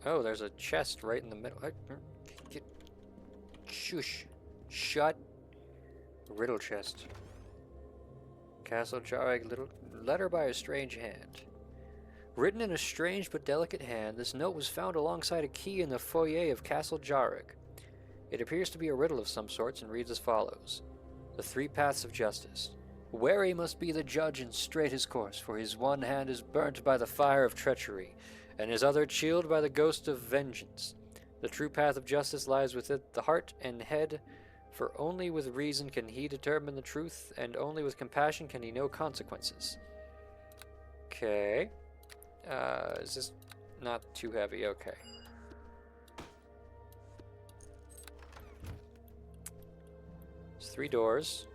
Oh, there's a chest right in the middle. Get, shush. Shut. Riddle chest. Castle Jhareg, little letter by a strange hand. Written in a strange but delicate hand, this note was found alongside a key in the foyer of Castle Jhareg. It appears to be a riddle of some sorts and reads as follows. The three paths of justice. Wary must be the judge and straight his course, for his one hand is burnt by the fire of treachery, and his other chilled by the ghost of vengeance. The true path of justice lies within the heart and head, for only with reason can he determine the truth, and only with compassion can he know consequences. Okay. Is this not too heavy? Okay. There's 3 doors.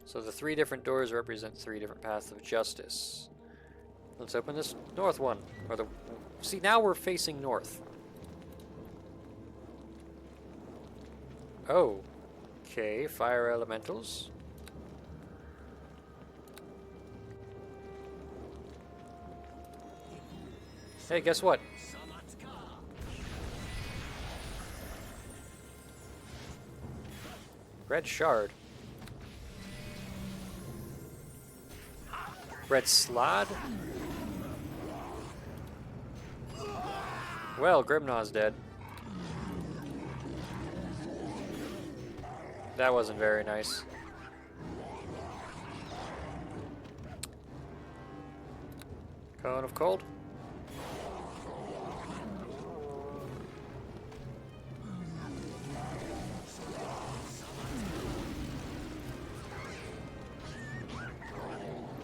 So the 3 different doors represent 3 different paths of justice. Let's open this north one. Or the see, now we're facing north. Oh. Okay, fire elementals. Hey, guess what? Red shard. Red slod? Well, Grimnaw's dead. That wasn't very nice. Cone of Cold.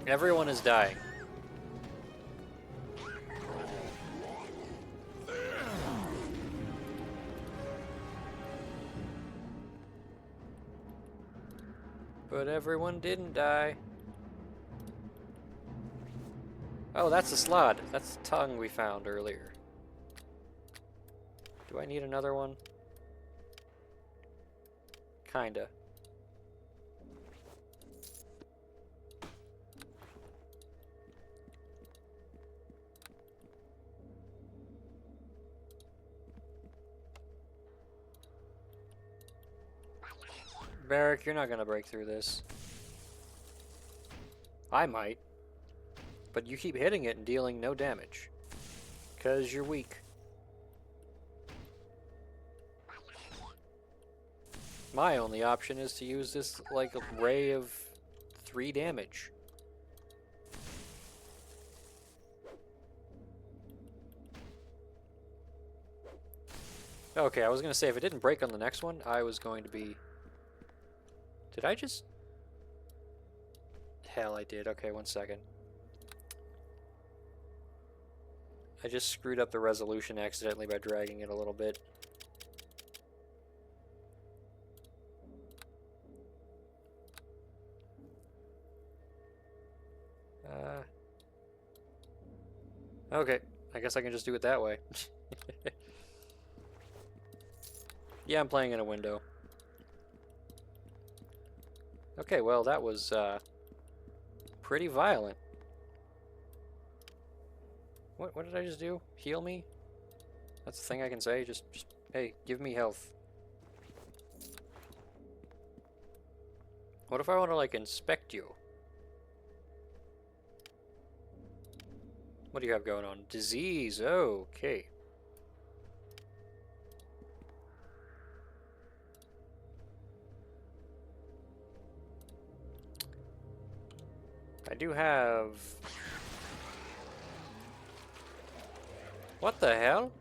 Everyone is dying. But everyone didn't die. Oh, that's a slod. That's the tongue we found earlier. Do I need another one? Kinda. Barrack, you're not gonna break through this. I might. But you keep hitting it and dealing no damage. 'Cause you're weak. My only option is to use this, like, a ray of 3 damage. Okay, I was gonna say, if it didn't break on the next one, I was going to be... Did I just... Hell, I did. Okay, 1 second. I just screwed up the resolution accidentally by dragging it a little bit. Okay, I guess I can just do it that way. Yeah, I'm playing in a window. Okay, well, that was pretty violent. What did I just do? Heal me? That's the thing I can say? Just hey, give me health. What if I want to, like, inspect you? What do you have going on? Disease. Oh, okay. I do have... What the hell?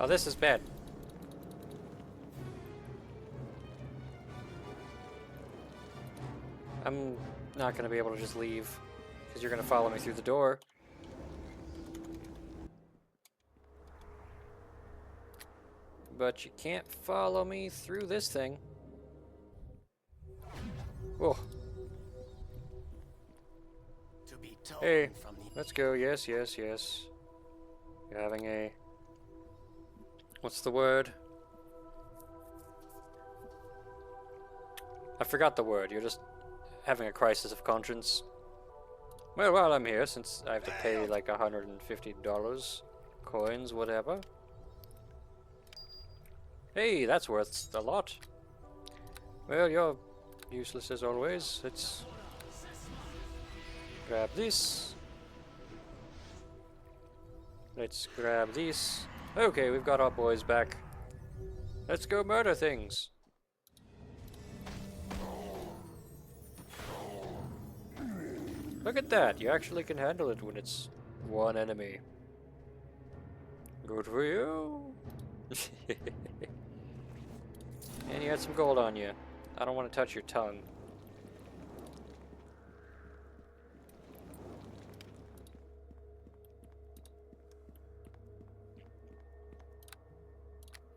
Oh, this is bad. I'm not gonna be able to just leave, Because you're going to follow me through the door. But you can't follow me through this thing. Oh. Hey, let's go. Yes, yes, yes. You're having a... What's the word? I forgot the word. You're just having a crisis of conscience. Well, while I'm here, since I have to pay like $150, coins, whatever. Hey, that's worth a lot. Well, you're useless as always. Let's grab this. Let's grab these. Okay, we've got our boys back. Let's go murder things. Look at that. You actually can handle it when it's one enemy. Good for you. And you had some gold on you. I don't want to touch your tongue.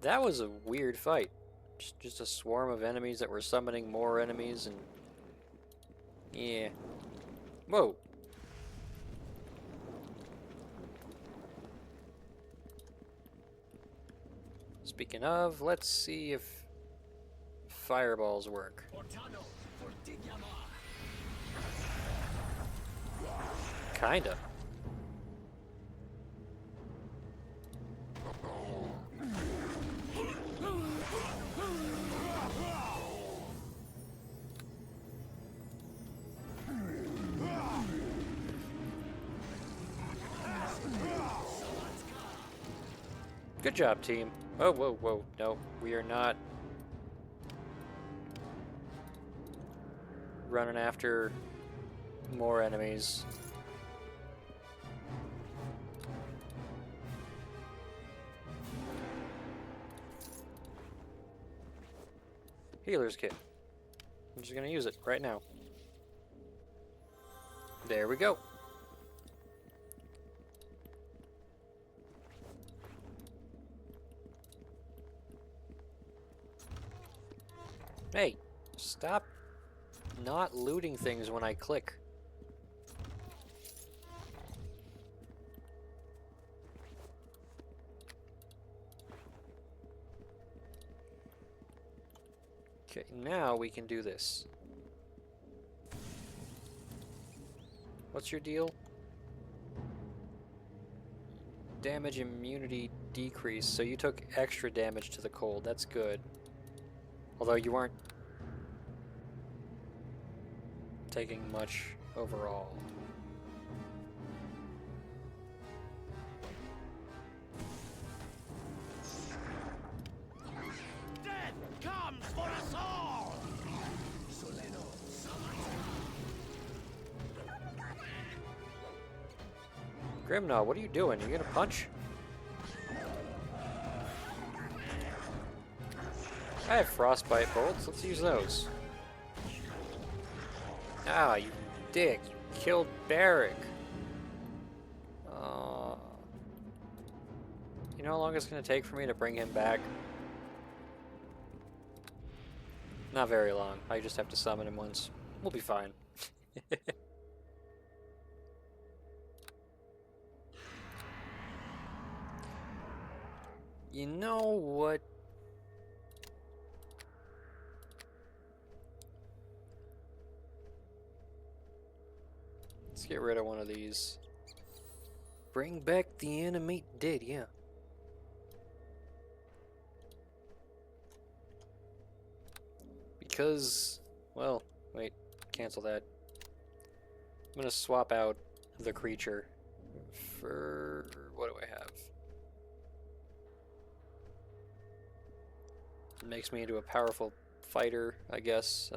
That was a weird fight. Just a swarm of enemies that were summoning more enemies and... Yeah. Whoa. Speaking of, let's see if fireballs work. Kinda. Good job, team. Whoa, whoa, whoa. No, we are not running after more enemies. Healer's kit. I'm just gonna use it right now. There we go. Hey, stop not looting things when I click. Okay, now we can do this. What's your deal? Damage immunity decrease, so you took extra damage to the cold. That's good. Although you weren't taking much overall. Death comes for us all! Grimnaw, what are you doing? You gonna punch? I have frostbite bolts. Let's use those. Ah, you dick. You killed Barrick. You know how long it's going to take for me to bring him back? Not very long. I just have to summon him once. We'll be fine. You know what? Let's get rid of one of these. Bring back the animate dead, yeah. Because, well, wait, cancel that. I'm gonna swap out the creature for, what do I have? It makes me into a powerful fighter, I guess.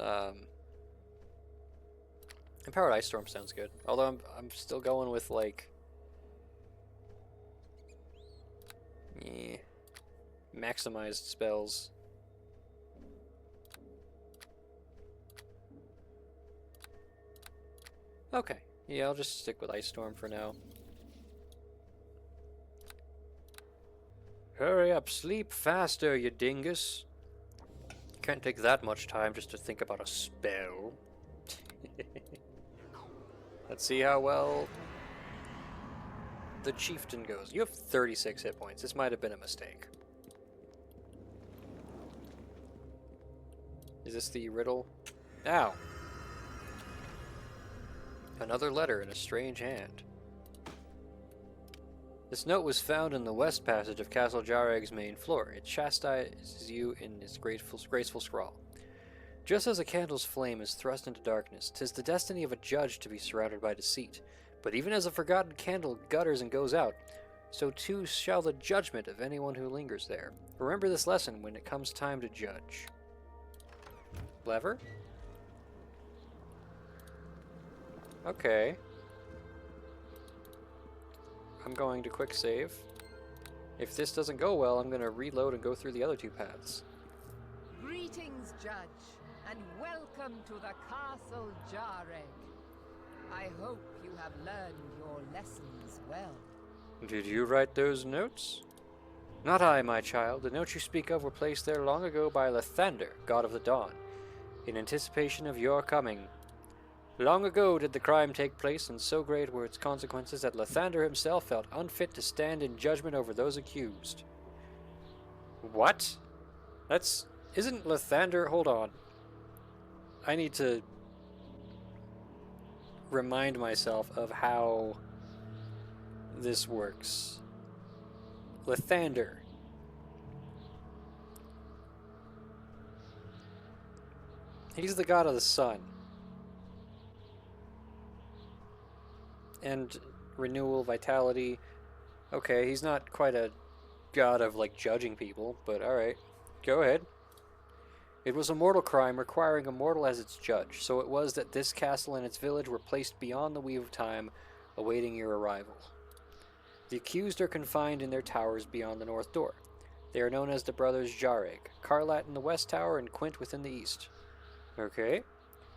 Empowered Ice Storm sounds good. Although I'm still going with like maximized spells. Okay, Yeah, I'll just stick with Ice Storm for now. Hurry up, sleep faster, you dingus. Can't take that much time just to think about a spell. Let's see how well the chieftain goes. You have 36 hit points. This might have been a mistake. Is this the riddle? Ow! Another letter in a strange hand. This note was found in the west passage of Castle Jhareg's main floor. It chastises you in its graceful scrawl. Just as a candle's flame is thrust into darkness, 'tis the destiny of a judge to be surrounded by deceit. But even as a forgotten candle gutters and goes out, so too shall the judgment of anyone who lingers there. Remember this lesson when it comes time to judge. Lever? Okay. I'm going to quick save. If this doesn't go well, I'm going to reload and go through the other two paths. Greetings, Judge, and welcome to the Castle Jhareg. I hope you have learned your lessons well. Did you write those notes? Not I, my child. The notes you speak of were placed there long ago by Lathander, god of the dawn, in anticipation of your coming. Long ago did the crime take place, and so great were its consequences that Lathander himself felt unfit to stand in judgment over those accused. What? Isn't Lathander... Hold on. I need to remind myself of how this works. Lathander. He's the god of the sun. And renewal, vitality. Okay, he's not quite a god of, like, judging people, but alright. Go ahead. It was a mortal crime requiring a mortal as its judge, so it was that this castle and its village were placed beyond the weave of time, awaiting your arrival. The accused are confined in their towers beyond the north door. They are known as the brothers Jhareg, Karlat in the west tower and Quint within the east. Okay.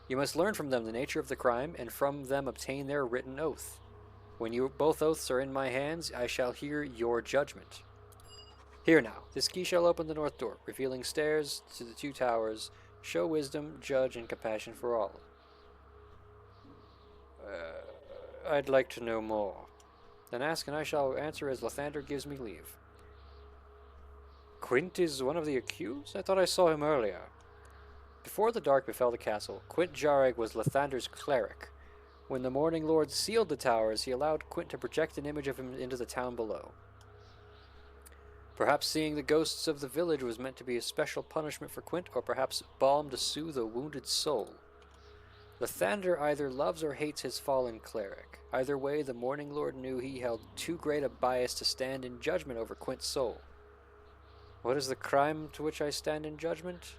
You must learn from them the nature of the crime, and from them obtain their written oath. When both oaths are in my hands, I shall hear your judgment. Here now, this key shall open the north door, revealing stairs to the two towers. Show wisdom, judge, and compassion for all. I'd like to know more. Then ask, and I shall answer as Lathander gives me leave. Quint is one of the accused? I thought I saw him earlier. Before the dark befell the castle, Quint Jhareg was Lathander's cleric. When the Morning Lord sealed the towers, he allowed Quint to project an image of him into the town below. Perhaps seeing the ghosts of the village was meant to be a special punishment for Quint, or perhaps balm to soothe a wounded soul. Lathander either loves or hates his fallen cleric. Either way, the Morning Lord knew he held too great a bias to stand in judgment over Quint's soul. What is the crime to which I stand in judgment?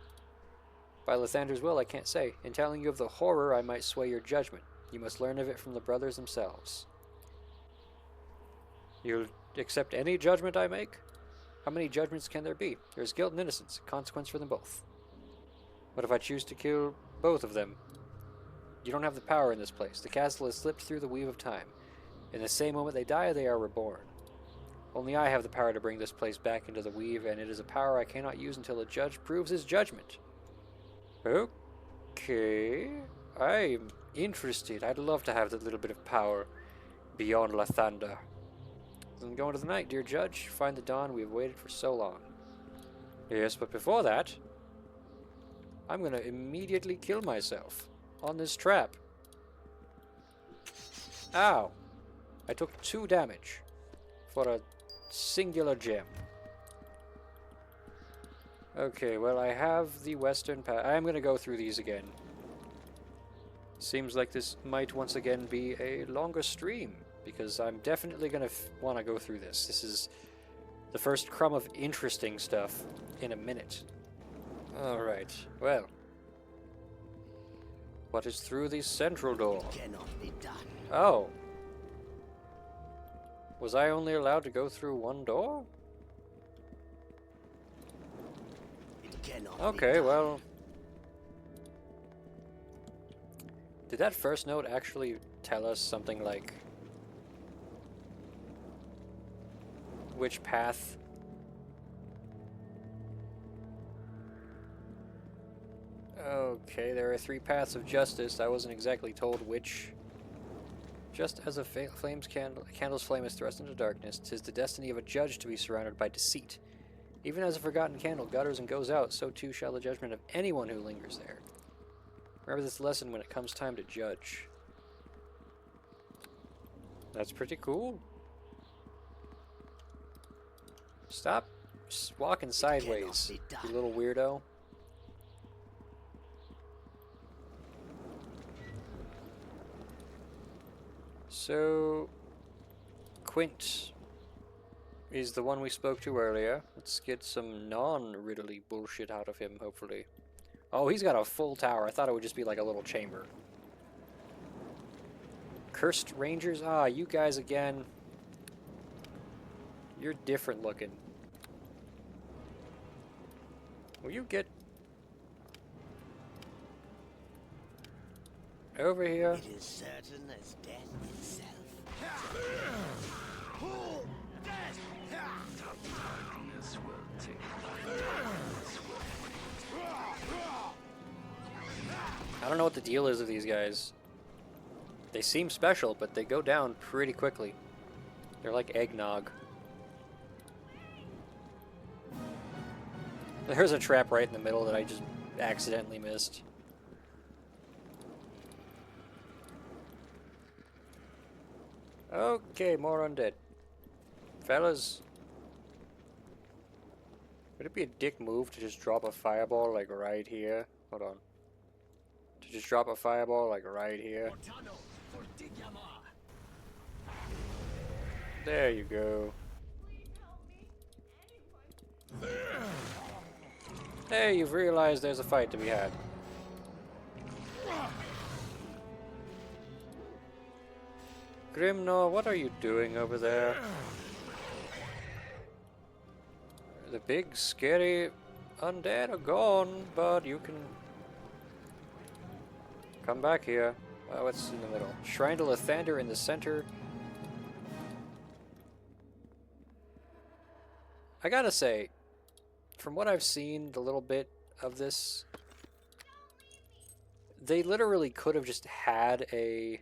By Lathander's will, I can't say. In telling you of the horror, I might sway your judgment. You must learn of it from the brothers themselves. You'll accept any judgment I make? How many judgments can there be? There is guilt and innocence, a consequence for them both. What if I choose to kill both of them? You don't have the power in this place. The castle has slipped through the weave of time. In the same moment they die, they are reborn. Only I have the power to bring this place back into the weave, and it is a power I cannot use until a judge proves his judgment. Okay, I'm interested. I'd love to have that little bit of power beyond Lathander. Then go into the night, dear judge. Find the dawn we have waited for so long. Yes, but before that, I'm going to immediately kill myself on this trap. Ow! I took 2 damage for a singular gem. Okay, well, I have the western path. I'm going to go through these again. Seems like this might once again be a longer stream, because I'm definitely going to want to go through this. This is the first crumb of interesting stuff in a minute. Alright, well. What is through the central door? It cannot be done. Oh. Was I only allowed to go through one door? It cannot be Okay, done. well. Did that first note actually tell us something like which path. Okay, there are 3 paths of justice. I wasn't exactly told which. Just as a candle's flame is thrust into darkness, 'tis the destiny of a judge to be surrounded by deceit. Even as a forgotten candle gutters and goes out, so too shall the judgment of anyone who lingers there. Remember this lesson when it comes time to judge. That's pretty cool. Stop walking sideways, you little weirdo. So, Quint is the one we spoke to earlier. Let's get some non-riddly bullshit out of him, hopefully. Oh, he's got a full tower. I thought it would just be like a little chamber. Cursed Rangers? Ah, you guys again. You're different looking. Will you get over here? It is certain as death itself. I don't know what the deal is with these guys. They seem special, but they go down pretty quickly. They're like eggnog. There's a trap right in the middle that I just accidentally missed. Okay, more undead. Fellas. Would it be a dick move to just drop a fireball like right here? Hold on. To just drop a fireball like right here. There you go. Hey, you've realized there's a fight to be had. Grimnor, what are you doing over there? The big, scary undead are gone, but you can come back here. What's in the middle? Shrine to Lathander in the center. I gotta say, from what I've seen, the little bit of this, they literally could have just had a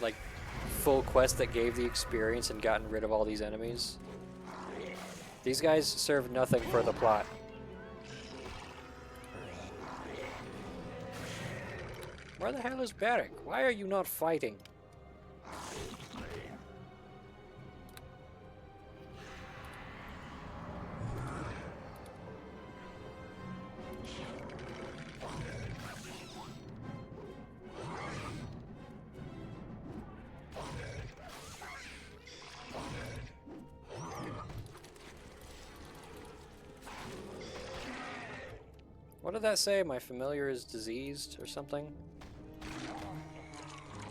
like full quest that gave the experience and gotten rid of all these enemies. These guys serve nothing for the plot. Where the hell is Barrick? Why are you not fighting? What did that say? My familiar is diseased or something?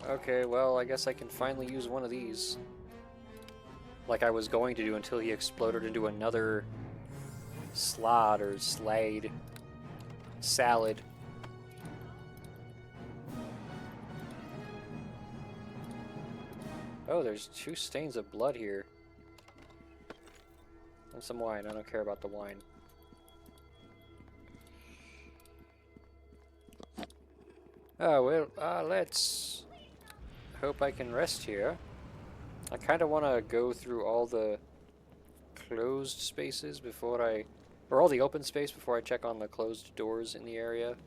Okay, well, I guess I can finally use one of these. Like I was going to do until he exploded into another slot or slade. Salad. Oh, there's 2 stains of blood here. And some wine. I don't care about the wine. Oh, well, let's hope I can rest here. I kind of want to go through all the closed spaces before or all the open space before I check on the closed doors in the area.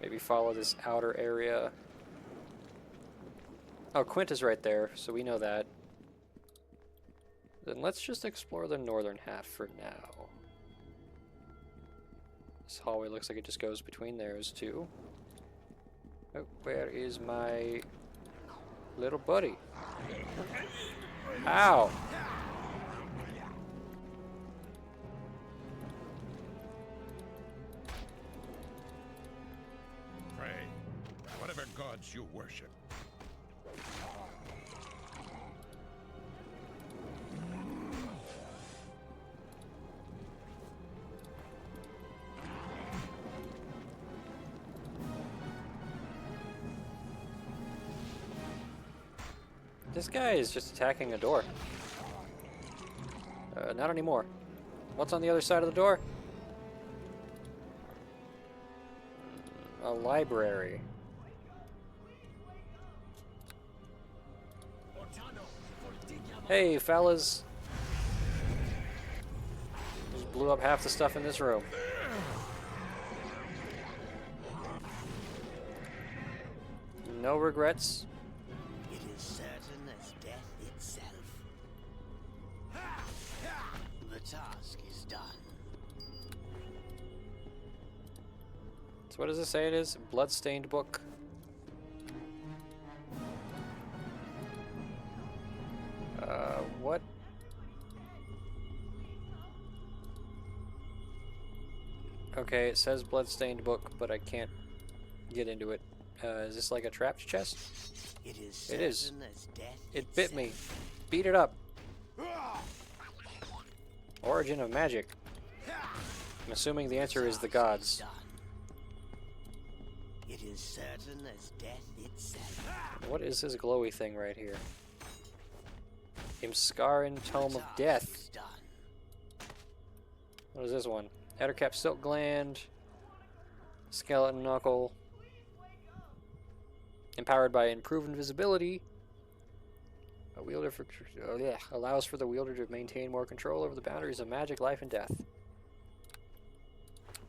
Maybe follow this outer area. Oh, Quint is right there, so we know that. Then let's just explore the northern half for now. This hallway looks like it just goes between those 2. Oh, where is my little buddy? Ow! Pray, whatever gods you worship. This guy is just attacking a door. Not anymore. What's on the other side of the door? A library. Hey, fellas. Just blew up half the stuff in this room. No regrets. It is certain as death itself. The task is done. So what does it say it is? Bloodstained book. What? Okay, it says bloodstained book, but I can't get into it. Is this like a trapped chest? It is It is. certain as death It bit me. Beat it up. Origin of magic. I'm assuming the answer is the gods. done. It is certain as death itself. What is this glowy thing right here? Imskarin Tome of Death. Is done. What is this one? Ettercap Silk Gland. Skeleton Knuckle. Empowered by improved invisibility. A wielder for, allows for the wielder to maintain more control over the boundaries of magic, life, and death.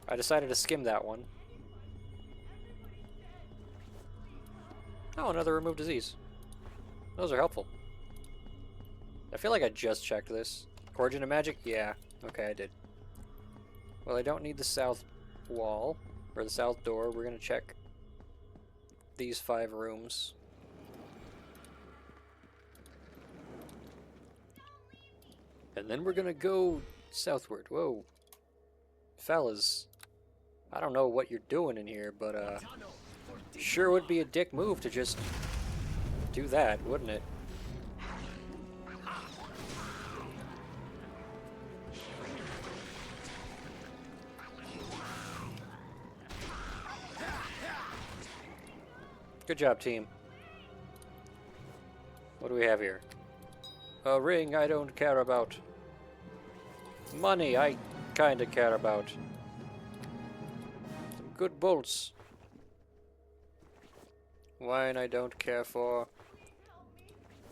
I decided to skim that one. Oh, another remove disease. Those are helpful. I feel like I just checked this. Origin of magic? Yeah. Okay, I did. Well, I don't need the south wall, or the south door. We're gonna check these 5 rooms. And then we're gonna go southward. Whoa. Fellas. I don't know what you're doing in here, but sure would be a dick move to just do that, wouldn't it? Good job, team. What do we have here? A ring I don't care about. Money I kinda care about. Some good bolts. Wine I don't care for.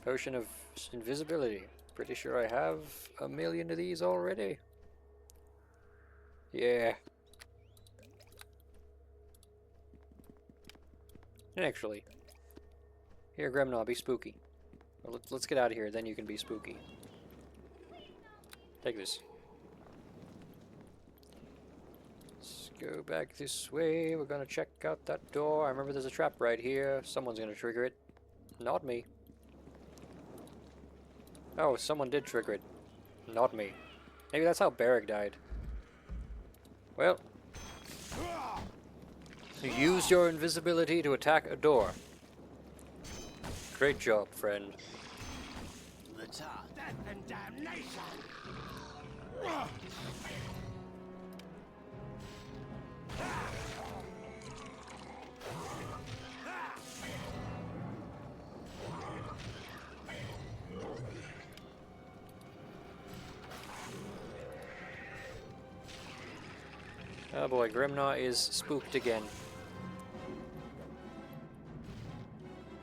Potion of invisibility. Pretty sure I have 1,000,000 of these already. Yeah. Actually, here, Gremnaw, be spooky. Well, let's get out of here, then you can be spooky. Take this. Let's go back this way. We're gonna check out that door. I remember there's a trap right here. Someone's gonna trigger it. Not me. Oh, someone did trigger it. Not me. Maybe that's how Barrick died. Well. You used your invisibility to attack a door. Great job, friend. The task. Death and damnation! Oh boy, Grimnaw is spooked again.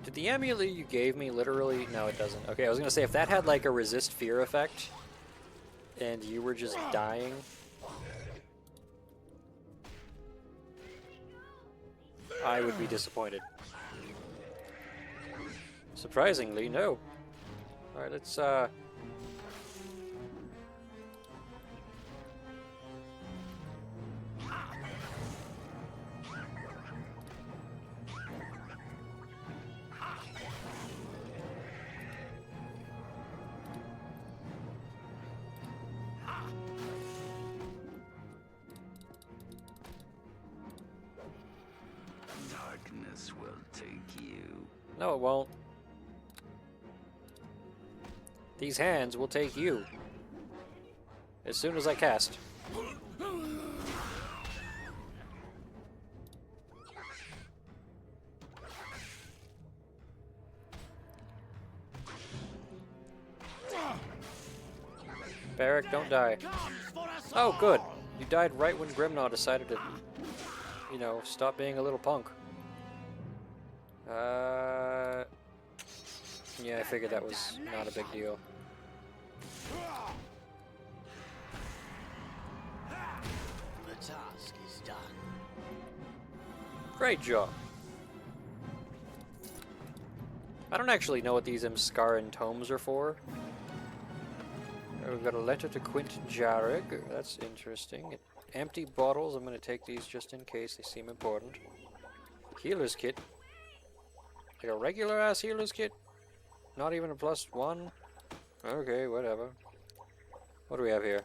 Did the amulet you gave me literally... No, it doesn't. Okay, I was gonna say, if that had like a resist fear effect, and you were just dying... I would be disappointed. Surprisingly, no. Alright, let's, Darkness will take you. No, it won't. These hands will take you. As soon as I cast. Barrack, don't die. Oh, good. You died right when Grimnaw decided to, you know, stop being a little punk. Yeah, I figured that was not a big deal. The task is done. Great job. I don't actually know what these Imskaran tomes are for. We've got a letter to Quint Jhareg. That's interesting. Empty bottles. I'm going to take these just in case they seem important. Healer's kit. Like a regular ass healer's kit? Not even a +1? Okay, whatever. What do we have here?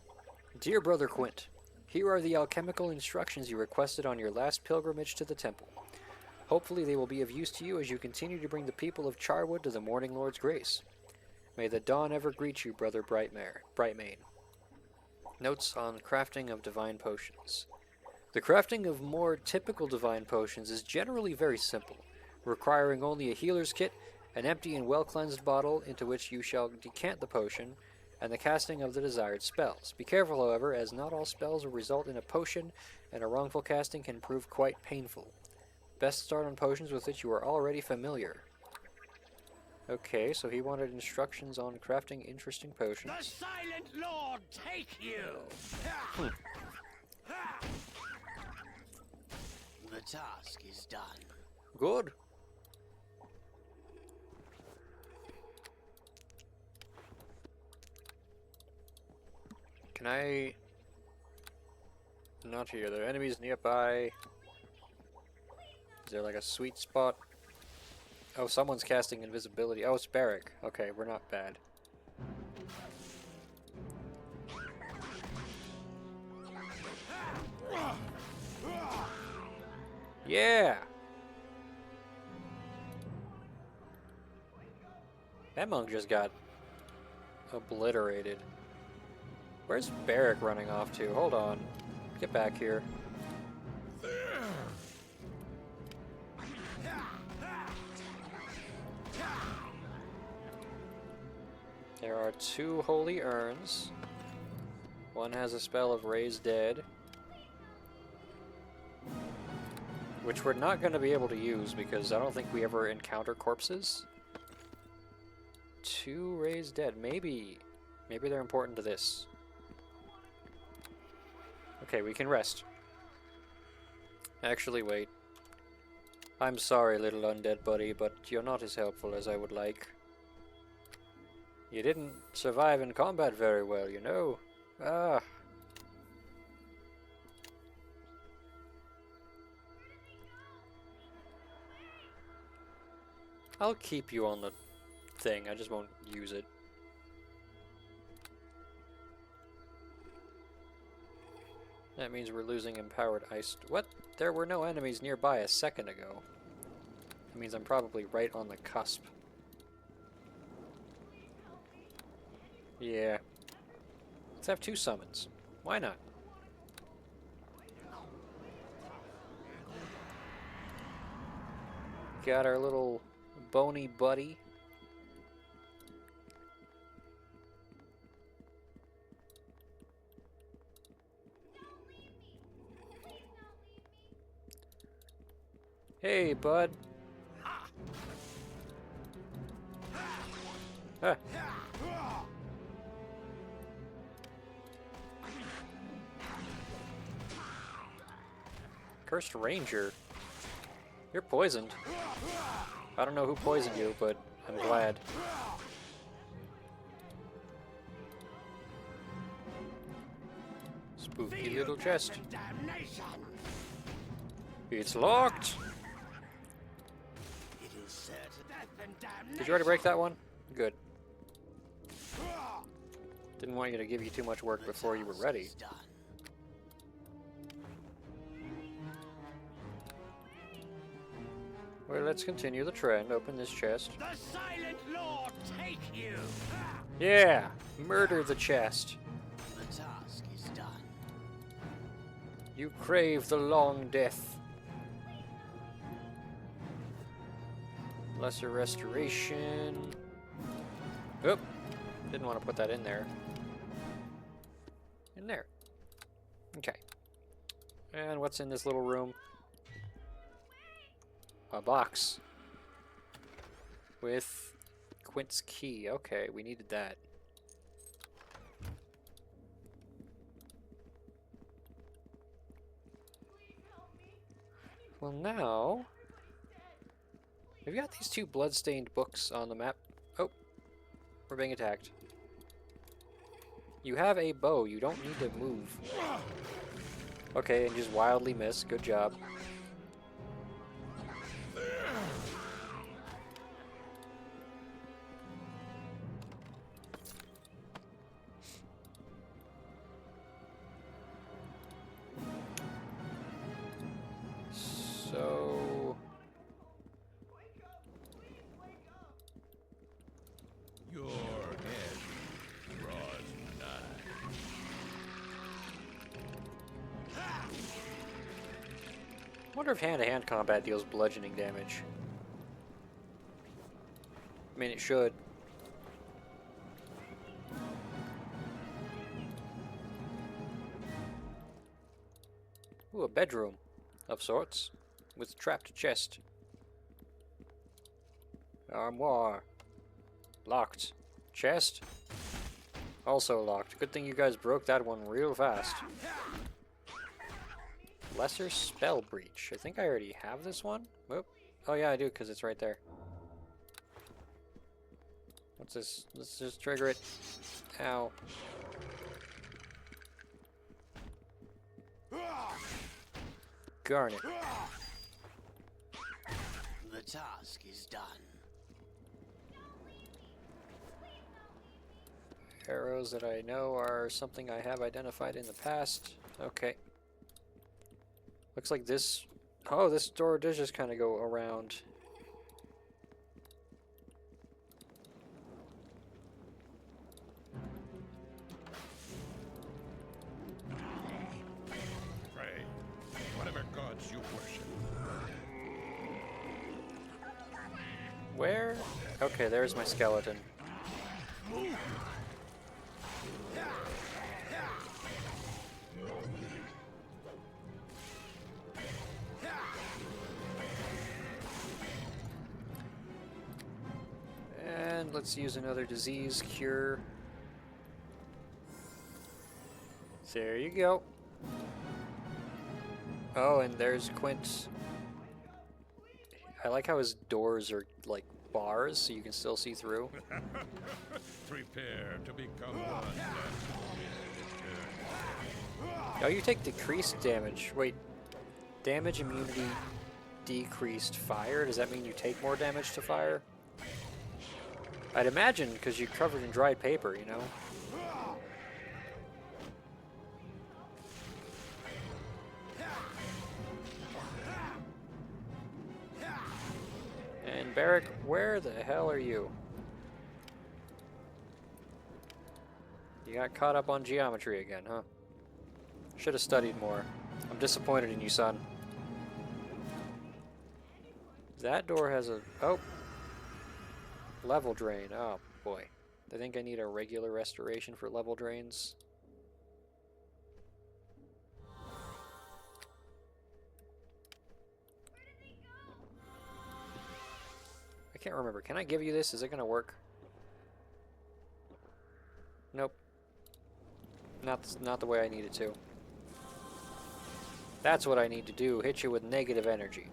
Dear Brother Quint, here are the alchemical instructions you requested on your last pilgrimage to the temple. Hopefully they will be of use to you as you continue to bring the people of Charwood to the Morning Lord's grace. May the dawn ever greet you, Brother Brightmane. Notes on crafting of divine potions. The crafting of more typical divine potions is generally very simple, requiring only a healer's kit, an empty and well-cleansed bottle into which you shall decant the potion, and the casting of the desired spells. Be careful, however, as not all spells will result in a potion, and a wrongful casting can prove quite painful. Best start on potions with which you are already familiar. Okay, so he wanted instructions on crafting interesting potions. The Silent Lord take you! The task is done. Good. Can I... Not here. There are enemies nearby. Is there like a sweet spot? Oh, someone's casting invisibility. Oh, it's Barrack. Okay, we're not bad. Yeah! That monk just got obliterated. Where's Barrack running off to? Hold on. Get back here. There are 2 holy urns. One has a spell of Raise Dead, which we're not going to be able to use because I don't think we ever encounter corpses. 2 Raise Dead. Maybe they're important to this. Okay, we can rest. Actually, wait. I'm sorry, little undead buddy, but you're not as helpful as I would like. You didn't survive in combat very well, you know. Ah. I'll keep you on the thing, I just won't use it. That means we're losing empowered ice. What? There were no enemies nearby a second ago. That means I'm probably right on the cusp. Yeah. Let's have 2 summons. Why not? Got our little bony buddy. Hey, bud. Ah. Cursed Ranger. You're poisoned. I don't know who poisoned you, but I'm glad. Spooky little chest. It's locked! It is certain death and damnation. Did you already break that one? Good. Didn't want you to give you too much work before you were ready. Well, let's continue the trend. Open this chest. The Silent Lord take you! Yeah! Murder the chest. The task is done. You crave the long death. Lesser restoration. Oop! Didn't want to put that in there. In there. Okay. And what's in this little room? A box. With Quint's key. Okay, we needed that. Well, now we've got these two bloodstained books on the map. Oh, we're being attacked. You have a bow. You don't need to move. Okay, and just wildly miss. Good job. So Your end draws nigh. I wonder if hand-to-hand combat deals bludgeoning damage. I mean, it should. Ooh, a bedroom of sorts with trapped chest. Armoire. Locked. Chest. Also locked. Good thing you guys broke that one real fast. Lesser spell breach. I think I already have this one. Whoop. Oh yeah, I do, because it's right there. What's this? Let's just trigger it. Ow. Garnet. The task is done. Arrows that I know are something I have identified in the past. Okay. Looks like this... Oh, this door does just kind of go around. Pray, whatever gods you worship. Where? Okay, there's my skeleton. And let's use another disease cure. There you go. Oh, and there's Quint. I like how his doors are like bars, so you can still see through. Prepare to become one. Oh, you take decreased damage. Wait, damage immunity decreased fire? Does that mean you take more damage to fire? I'd imagine, because you're covered in dried paper, you know? And Barrack, where the hell are you? You got caught up on geometry again, huh? Should have studied more. I'm disappointed in you, son. That door has a... Oh. Level drain. Oh, boy. I think I need a regular restoration for level drains. I can't remember. Can I give you this? Is it going to work? Nope. Not the way I need it to. That's what I need to do. Hit you with negative energy.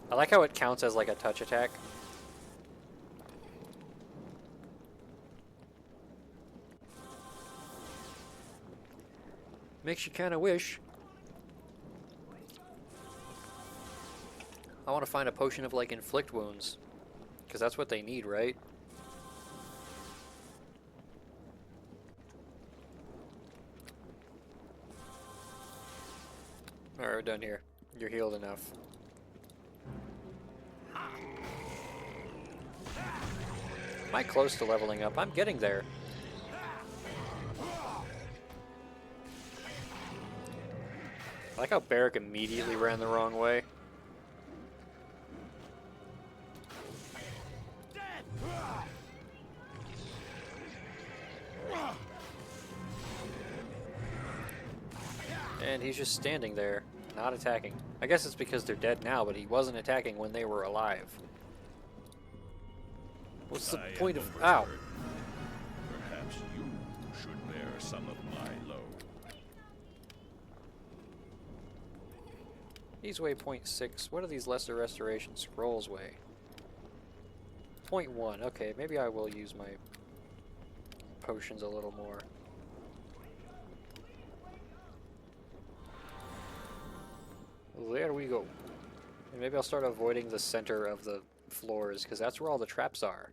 I like how it counts as like a touch attack. Makes you kind of wish. I want to find a potion of like inflict wounds. Because that's what they need, right? Alright, we're done here. You're healed enough. Am I close to leveling up? I'm getting there. I like how Barrack immediately ran the wrong way. And he's just standing there, not attacking. I guess it's because they're dead now, but he wasn't attacking when they were alive. What's the point of... Ow! Perhaps you should bear some of my load. These weigh 0.6. What do these lesser restoration scrolls weigh? 0.1. Okay, maybe I will use my potions a little more. There we go. And maybe I'll start avoiding the center of the floors, because that's where all the traps are.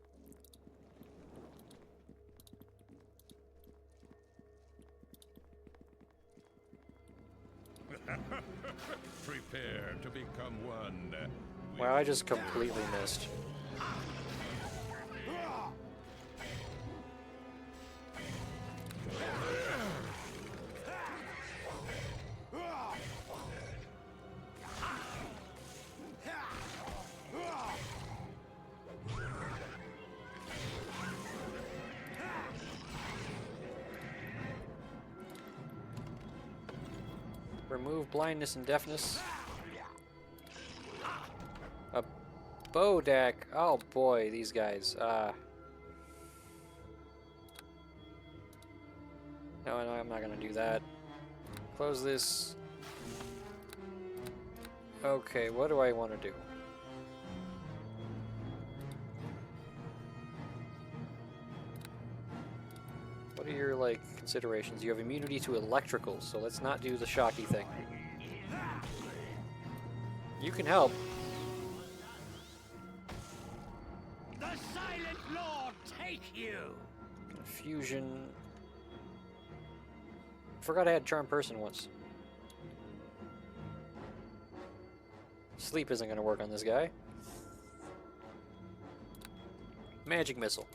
Prepare to become one. Wow, I just completely missed. Remove blindness and deafness. A Bodak. Oh boy, these guys. No, I'm not gonna do that. Close this. Okay, what do I want to do? What are your, like, considerations? You have immunity to electricals, so let's not do the shocky thing. You can help. The Silent Lord take you! Confusion. Forgot I had Charm Person once. Sleep isn't going to work on this guy. Magic Missile.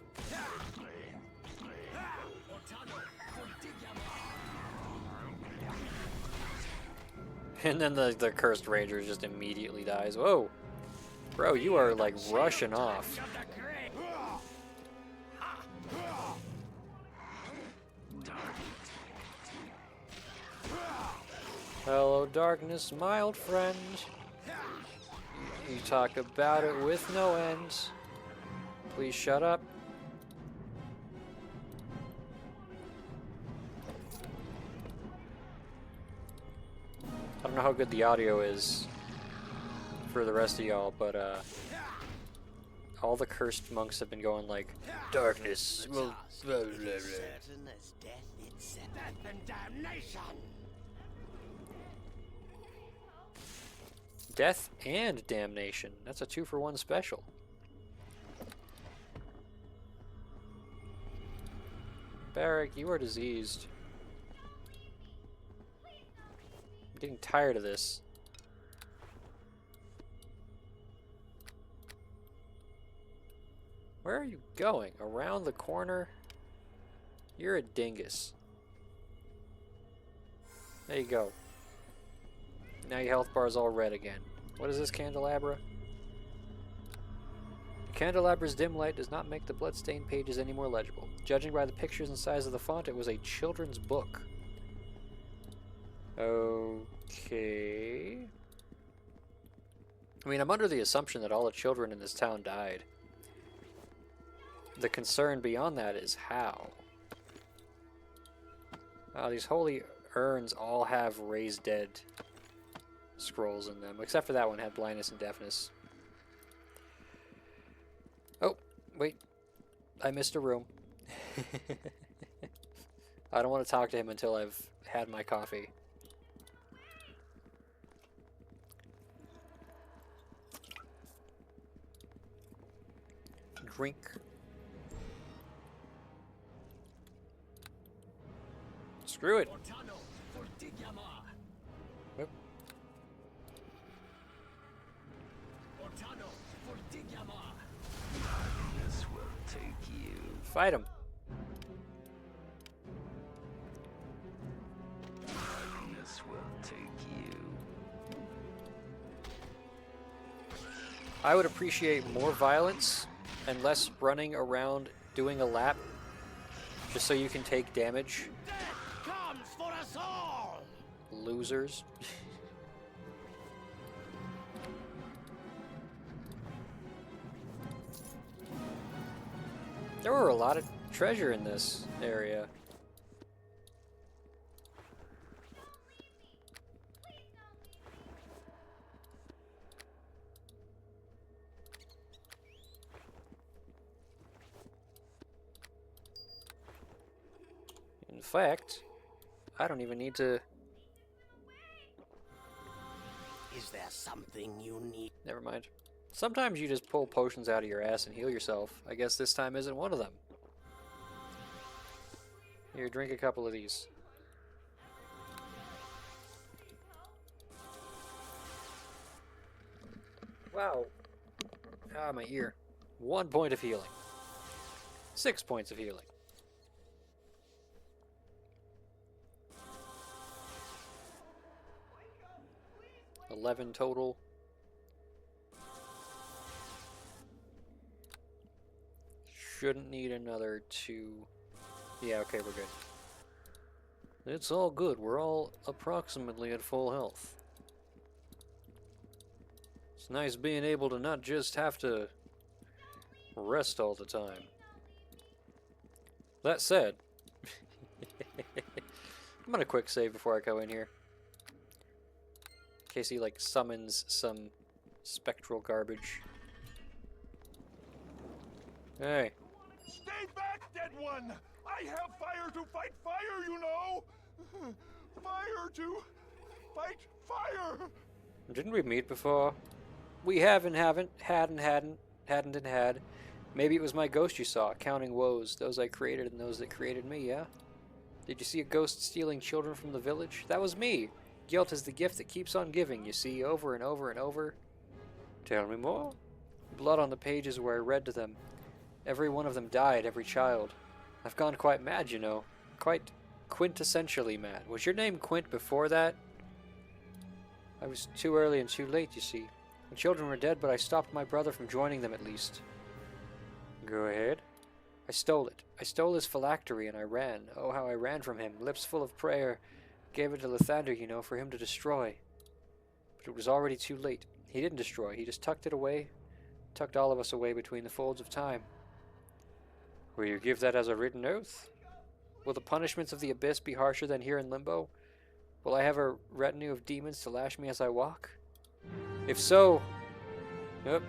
And then the Cursed Ranger just immediately dies. Whoa! Bro, you are like rushing off. Hello, darkness, my old friend. You talk about it with no end. Please shut up. I don't know how good the audio is for the rest of y'all, but all the cursed monks have been going like, darkness. The task is as certain as death itself. Death and damnation! Death and damnation. That's a 2-for-1 special. Barrack, you are diseased. I'm getting tired of this. Where are you going? Around the corner? You're a dingus. There you go. Now your health bar is all red again. What is this candelabra? The candelabra's dim light does not make the bloodstained pages any more legible. Judging by the pictures and size of the font, it was a children's book. Okay. I mean, I'm under the assumption that all the children in this town died. The concern beyond that is how. These holy urns all have raised dead scrolls in them, except for that one had blindness and deafness. Oh, wait. I missed a room. I don't want to talk to him until I've had my coffee. Drink. Screw it. Yep. This will take you. Fight him. This will take you. I would appreciate more violence and less running around doing a lap just so you can take damage. Death comes for us all! Losers. There were a lot of treasure in this area. In fact, I don't even need to... Is there something you need? Never mind. Sometimes you just pull potions out of your ass and heal yourself. I guess this time isn't one of them. Here, drink a couple of these. Wow. Ah, my ear. 1 point of healing. 6 points of healing. $11 total. Shouldn't need another 2. Yeah, okay, we're good. It's all good. We're all approximately at full health. It's nice being able to not just have to rest all the time. That said, I'm gonna quick save before I go in here. In case he, like, summons some spectral garbage. Hey. Stay back, dead one! I have fire to fight fire, you know! Fire to fight fire! Didn't we meet before? We hadn't. Maybe it was my ghost you saw, counting woes, those I created and those that created me, yeah? Did you see a ghost stealing children from the village? That was me! Guilt is the gift that keeps on giving, you see, over and over and over. Tell me more. Blood on the pages where I read to them. Every one of them died, every child. I've gone quite mad, you know. Quite quintessentially mad. Was your name Quint before that? I was too early and too late, you see. The children were dead, but I stopped my brother from joining them at least. Go ahead. I stole it. I stole his phylactery and I ran. Oh, how I ran from him, lips full of prayer. Gave it to Lathander, you know, for him to destroy. But it was already too late. He didn't destroy, he just tucked it away. Tucked all of us away between the folds of time. Will you give that as a written oath? Will the punishments of the abyss be harsher than here in Limbo? Will I have a retinue of demons to lash me as I walk? If so... Yep.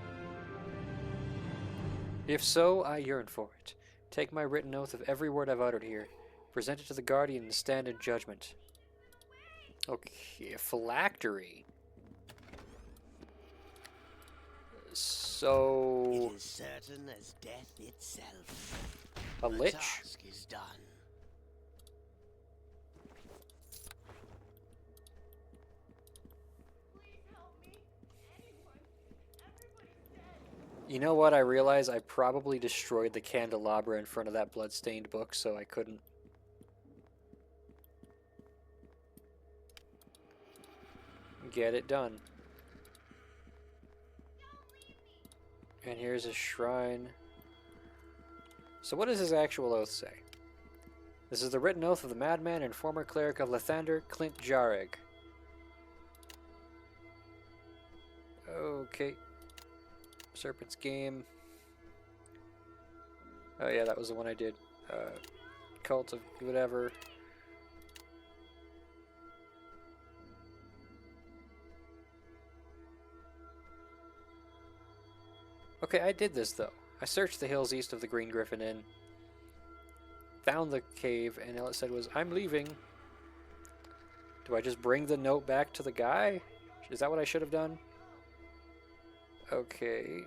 If so, I yearn for it. Take my written oath of every word I've uttered here. Present it to the guardian and stand in judgment. Okay, phylactery. So... It is certain as death itself. A The lich? task is done. You know what? I realize I probably destroyed the candelabra in front of that bloodstained book, so I couldn't. Get it done. And here's a shrine. So what does his actual oath say? This is the written oath of the madman and former cleric of Lathander, Castle Jhareg. Okay. Serpent's Game. Oh yeah, that was the one I did. Cult of whatever. Okay, I did this though. I searched the hills east of the Green Griffin Inn. Found the cave, and all it said was, I'm leaving. Do I just bring the note back to the guy? Is that what I should have done? Okay,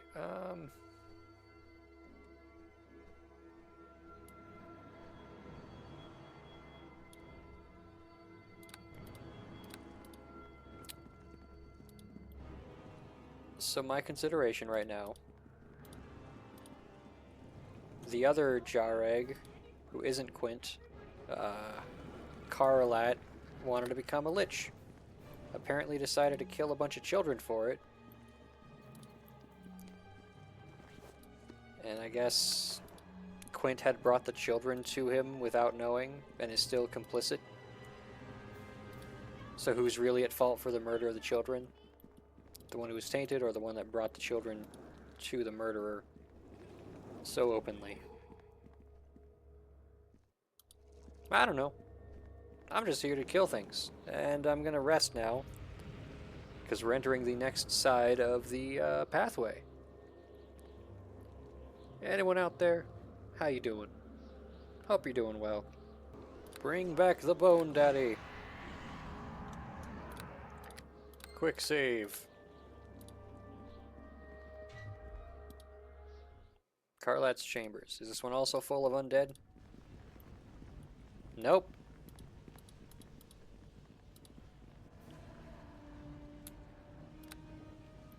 so my consideration right now, the other Jhareg, who isn't Quint, Karalat, wanted to become a lich. Apparently decided to kill a bunch of children for it. And I guess Quint had brought the children to him without knowing and is still complicit. So who's really at fault for the murder of the children? The one who was tainted, or the one that brought the children to the murderer so openly? I don't know. I'm just here to kill things. And I'm gonna rest now, because we're entering the next side of the pathway. Anyone out there? How you doing? Hope you're doing well. Bring back the bone, Daddy. Quick save. Carlat's Chambers. Is this one also full of undead? Nope.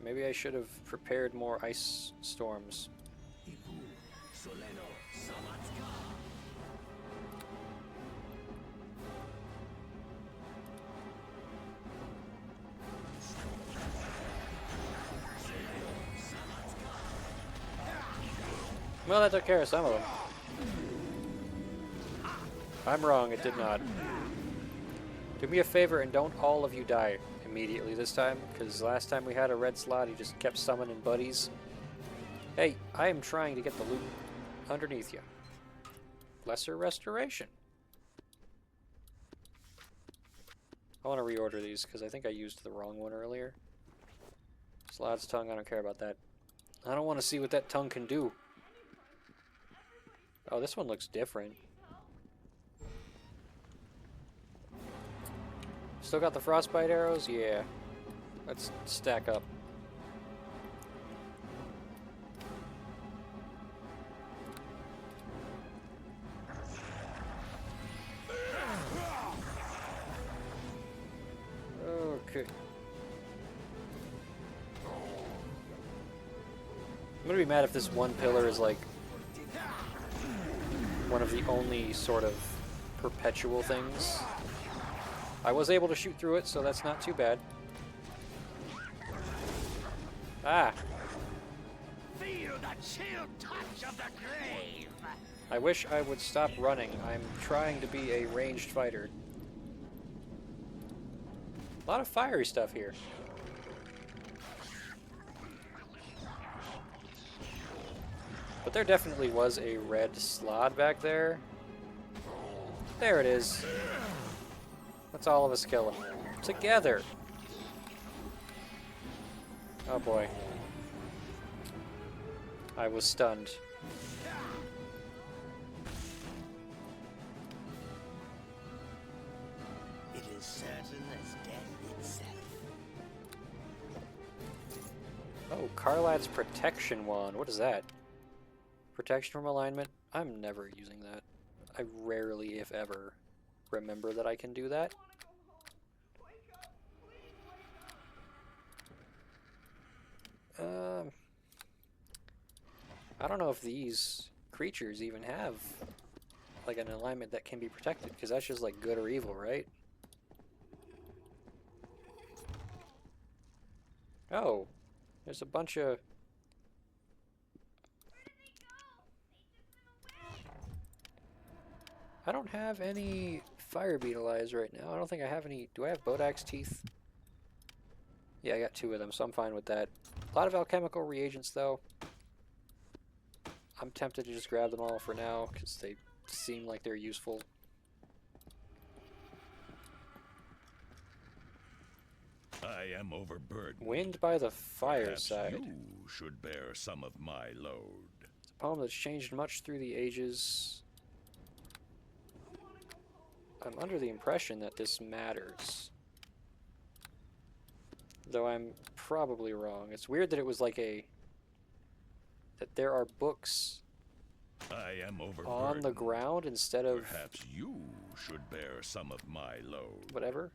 Maybe I should have prepared more ice storms. Well, that took care of some of them. I'm wrong, it did not. Do me a favor and don't all of you die immediately this time, because last time we had a red slot, he just kept summoning buddies. Hey, I am trying to get the loot underneath you. Lesser restoration. I want to reorder these, because I think I used the wrong one earlier. Slot's tongue, I don't care about that. I don't want to see what that tongue can do. Oh, this one looks different. Still got the frostbite arrows? Yeah. Let's stack up. Okay. I'm gonna be mad if this one pillar is like one of the only sort of perpetual things. I was able to shoot through it, so that's not too bad. Ah! Feel the chill touch of the grave. I wish I would stop running. I'm trying to be a ranged fighter. A lot of fiery stuff here. But there definitely was a red slot back there. There it is. Let's all of us kill him. Together! Oh boy. I was stunned. It is certain as death itself. Oh, Carlat's Protection Wand. What is that? Protection from alignment? I'm never using that. I rarely, if ever, remember that I can do that. I don't know if these creatures even have like an alignment that can be protected, because that's just like good or evil, right? Oh, there's a bunch of... I don't have any fire beetle eyes right now. I don't think I have any... Do I have Bodax teeth? Yeah, I got 2 of them, so I'm fine with that. A lot of alchemical reagents, though. I'm tempted to just grab them all for now, because they seem like they're useful. I am overburdened. Wind by the Perhaps Fireside. you should bear some of my load. It's a poem that's changed much through the ages. I'm under the impression that this matters. Though I'm probably wrong. It's weird that it was like a... that there are books I am overburdened. on the ground instead of... Perhaps you should bear some of my load. whatever.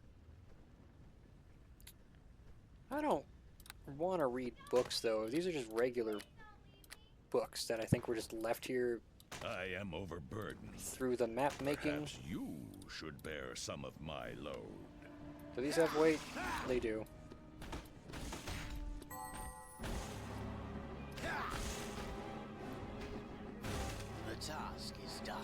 I don't want to read books, though. These are just regular books that I think were just left here I am overburdened. through the map making. Perhaps you should bear some of my load. Do these have weight? They do. The task is done.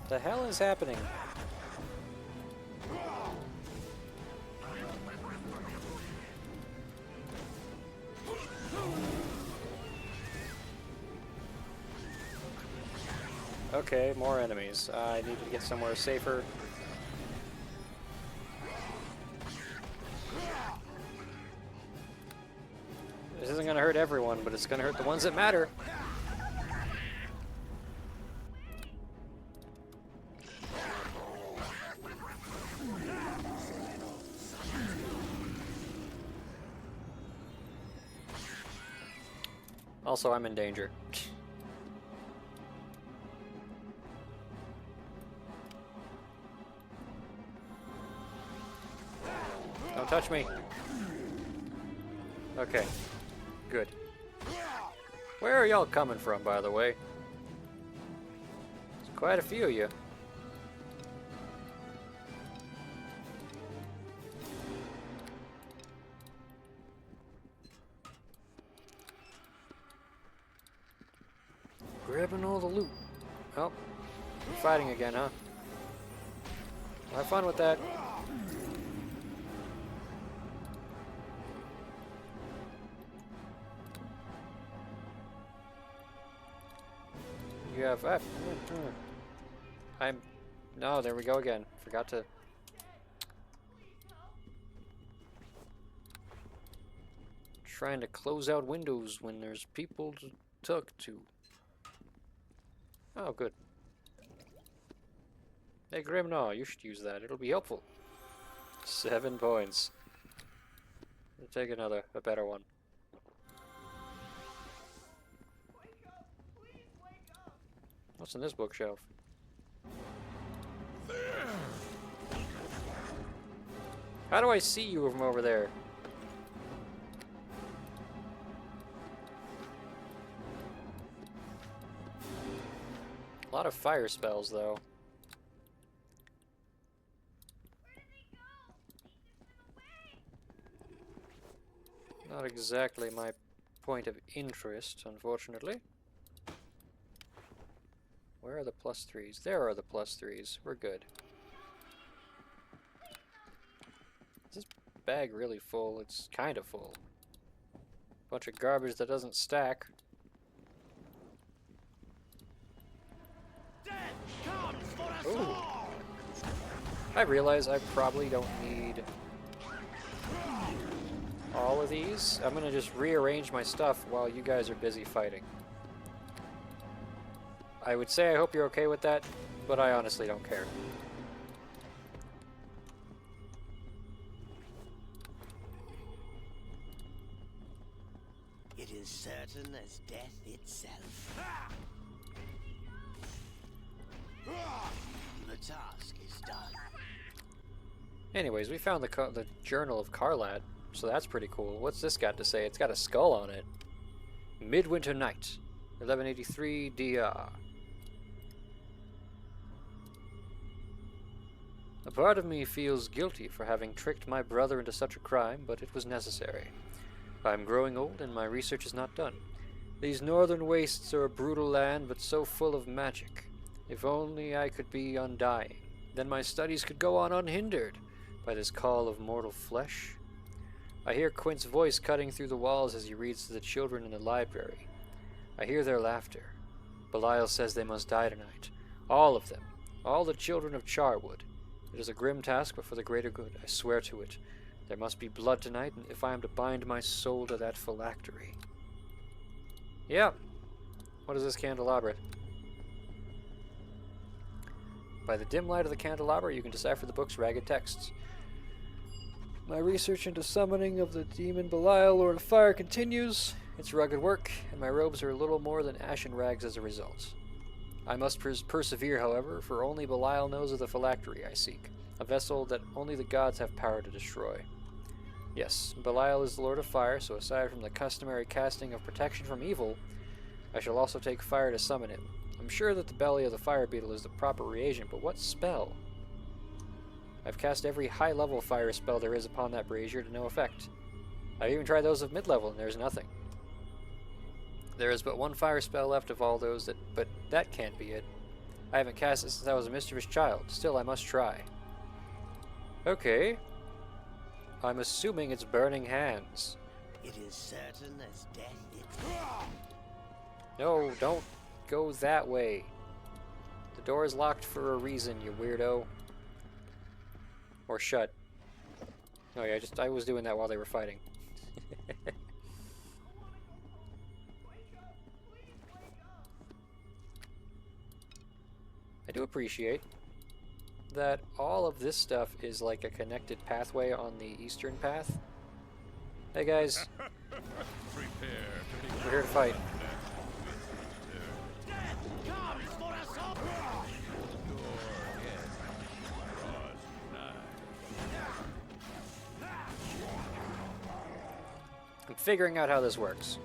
The hell is happening? Okay, more enemies. I need to get somewhere safer. This isn't gonna hurt everyone, but it's gonna hurt the ones that matter. Also, I'm in danger. Don't touch me. Okay. Good. Where are y'all coming from, by the way? There's quite a few of you. Grabbing all the loot. Oh, we're fighting again, huh? Have fun with that. You have... I'm... No, there we go again. Forgot to... Trying to close out windows when there's people to talk to. Oh, good. Hey, Grimnaw, you should use that. It'll be helpful. 7 points. I'll take another, a better one. What's in this bookshelf? How do I see you from over there? A lot of fire spells, though. Not exactly my point of interest, unfortunately. Where are the +3s? There are the +3s. We're good. Is this bag really full? It's kind of full. Bunch of garbage that doesn't stack. Ooh. I realize I probably don't need all of these. I'm gonna just rearrange my stuff while you guys are busy fighting. I would say I hope you're okay with that, but I honestly don't care. It is certain as death itself. The task is done. Anyways, we found the Journal of Karlat, so that's pretty cool. What's this got to say? It's got a skull on it. Midwinter Night, 1183 DR. A part of me feels guilty for having tricked my brother into such a crime, but it was necessary. I'm growing old and my research is not done. These northern wastes are a brutal land, but so full of magic. If only I could be undying, then my studies could go on unhindered by this call of mortal flesh. I hear Quint's voice cutting through the walls as he reads to the children in the library. I hear their laughter. Belial says they must die tonight. All of them. All the children of Charwood. It is a grim task, but for the greater good, I swear to it. There must be blood tonight, and if I am to bind my soul to that phylactery. Yeah. What is this candelabra? By the dim light of the candelabra, you can decipher the book's ragged texts. My research into summoning of the demon Belial, Lord of Fire, continues. It's rugged work, and my robes are little more than ashen rags as a result. I must persevere, however, for only Belial knows of the phylactery I seek, a vessel that only the gods have power to destroy. Yes, Belial is the Lord of Fire, so aside from the customary casting of protection from evil, I shall also take fire to summon him. I'm sure that the belly of the fire beetle is the proper reagent, but what spell? I've cast every high-level fire spell there is upon that brazier to no effect. I've even tried those of mid-level, and there's nothing. There is but one fire spell left of all those but that can't be it. I haven't cast it since I was a mischievous child. Still, I must try. Okay. I'm assuming it's Burning Hands. It is certain as death itself. No, don't go that way. The door is locked for a reason, you weirdo. Or shut. Oh yeah, I was doing that while they were fighting. I do appreciate that all of this stuff is like a connected pathway on the eastern path. Hey guys, we're here to fight. I'm figuring out how this works.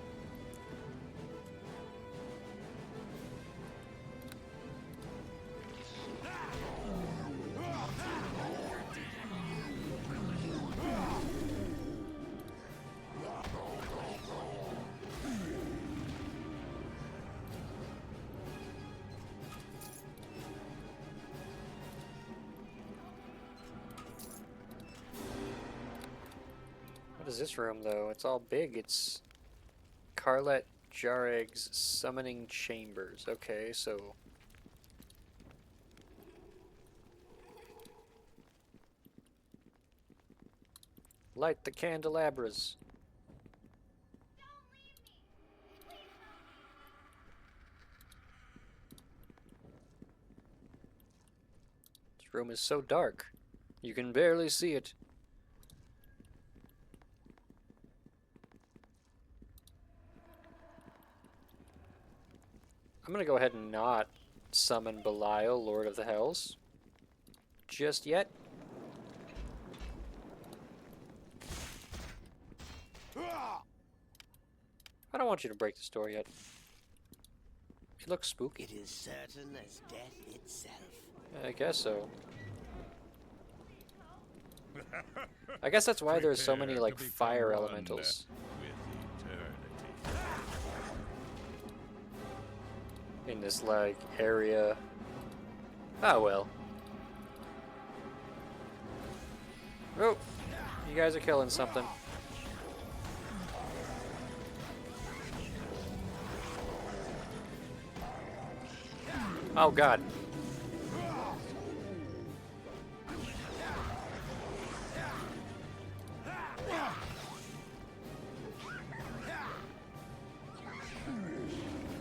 What is this room, though? It's all big. It's Castle Jhareg's summoning chambers. Okay, so... light the candelabras. This room is so dark. You can barely see it. I'm gonna go ahead and not summon Belial, Lord of the Hells, just yet. I don't want you to break this door yet. It looks spooky. It is certain as death itself. I guess so. I guess that's why there's so many like fire elementals in this like area. Oh well. Oh, you guys are killing something. Oh god.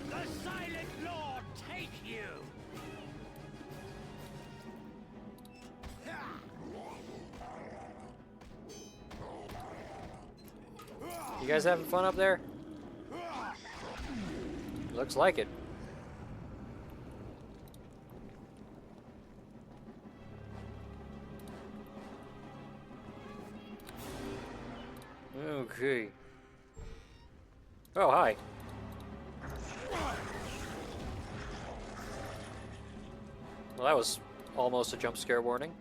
The Silent Lord take you! You guys having fun up there? Looks like it. Okay. Oh, hi. Well, that was almost a jump scare warning.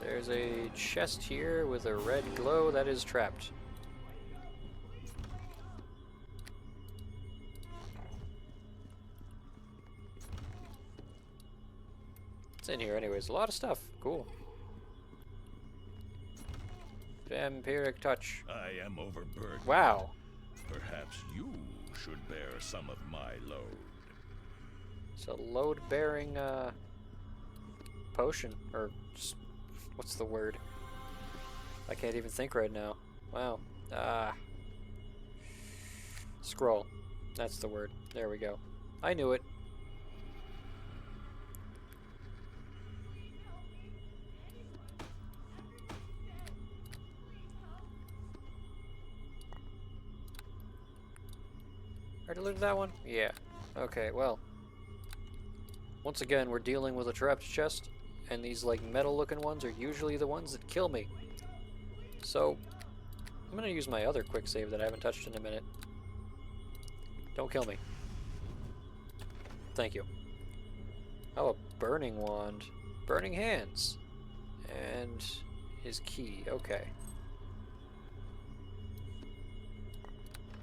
There's a chest here with a red glow that is trapped. What's in here anyways? A lot of stuff. Cool. Vampiric touch. I am overburdened. Wow. Perhaps you should bear some of my load. It's a load-bearing potion, or what's the word? I can't even think right now. Wow. Scroll. That's the word. There we go. I knew it. I deleted that one? Yeah. Okay, well. Once again, we're dealing with a trapped chest, and these, like, metal-looking ones are usually the ones that kill me. So, I'm gonna use my other quick save that I haven't touched in a minute. Don't kill me. Thank you. Oh, a burning wand. Burning hands. And his key. Okay.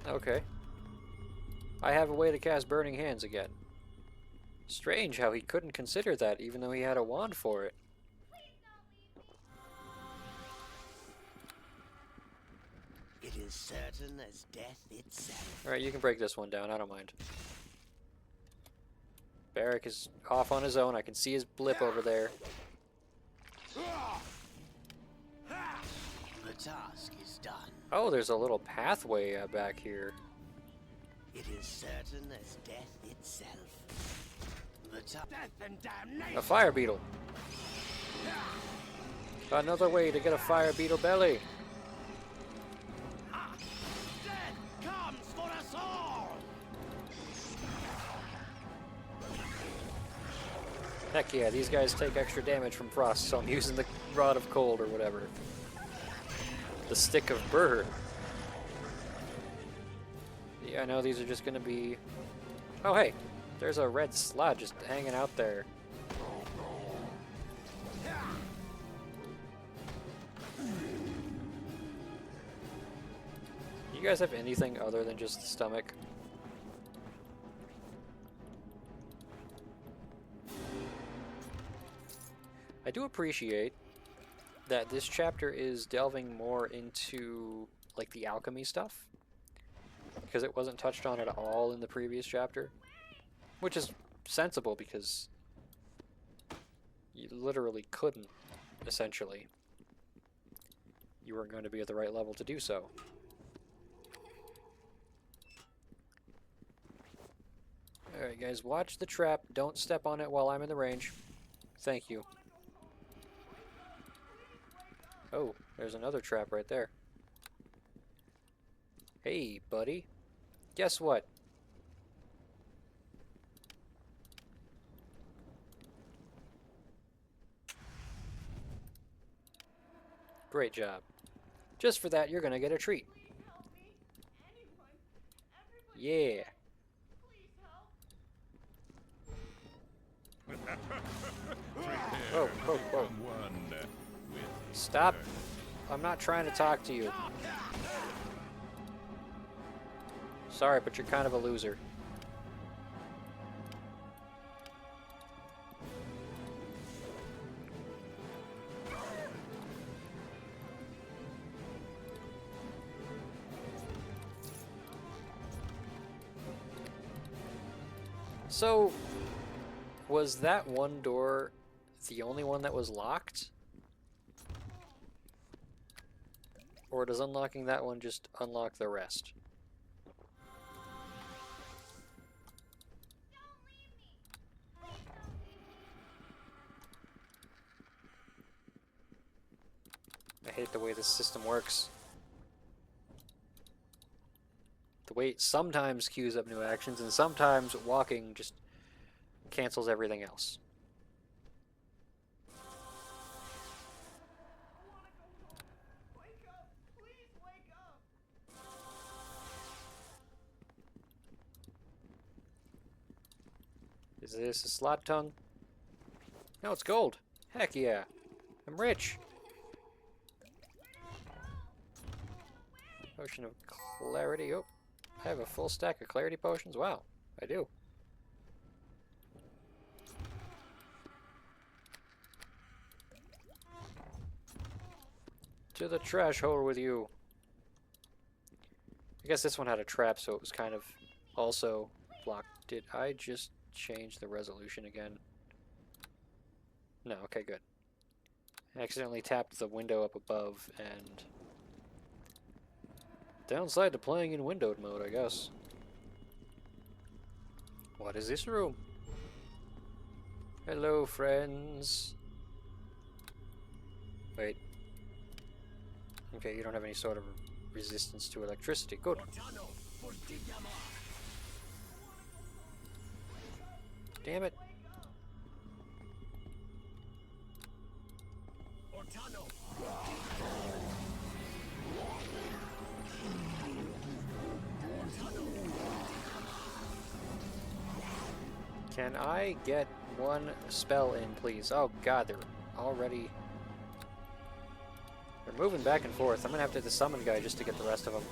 Okay. I have a way to cast burning hands again. Strange how he couldn't consider that, even though he had a wand for it. It is certain as death itself. Alright, you can break this one down, I don't mind. Barrack is off on his own, I can see his blip over there. The task is done. Oh, there's a little pathway back here. It is certain as death itself. The death and damnation. A fire beetle. Another way to get a fire beetle belly. Death comes for us all. Heck yeah, these guys take extra damage from frost, so I'm using the rod of cold or whatever. The stick of burr. Yeah, I know these are just gonna be... Oh hey, there's a red slot just hanging out there. You guys have anything other than just the stomach? I do appreciate that this chapter is delving more into like the alchemy stuff, because it wasn't touched on at all in the previous chapter, which is sensible because you literally couldn't, essentially. You weren't going to be at the right level to do so. Alright guys, watch the trap. Don't step on it while I'm in the range. Thank you. Oh, there's another trap right there. Hey, buddy. Guess what? Great job. Just for that, you're gonna get a treat. Yeah. Whoa, whoa, whoa. Stop. I'm not trying to talk to you. Sorry, but you're kind of a loser. So, was that one door the only one that was locked? Or does unlocking that one just unlock the rest? I hate the way this system works. The way it sometimes queues up new actions, and sometimes walking just cancels everything else. Is this a slot tongue? No, it's gold. Heck yeah. I'm rich. Potion of clarity. Oh, I have a full stack of clarity potions. Wow, I do. To the trash hole with you. I guess this one had a trap, so it was kind of also blocked. Did I just change the resolution again? No, okay, good. I accidentally tapped the window up above, and downside to playing in windowed mode, I guess. What is this room? Hello, friends. Wait. Okay, you don't have any sort of resistance to electricity. Good. Damn it. Can I get one spell in, please? Oh god, they're already... They're moving back and forth. I'm gonna have to hit the summon guy just to get the rest of them.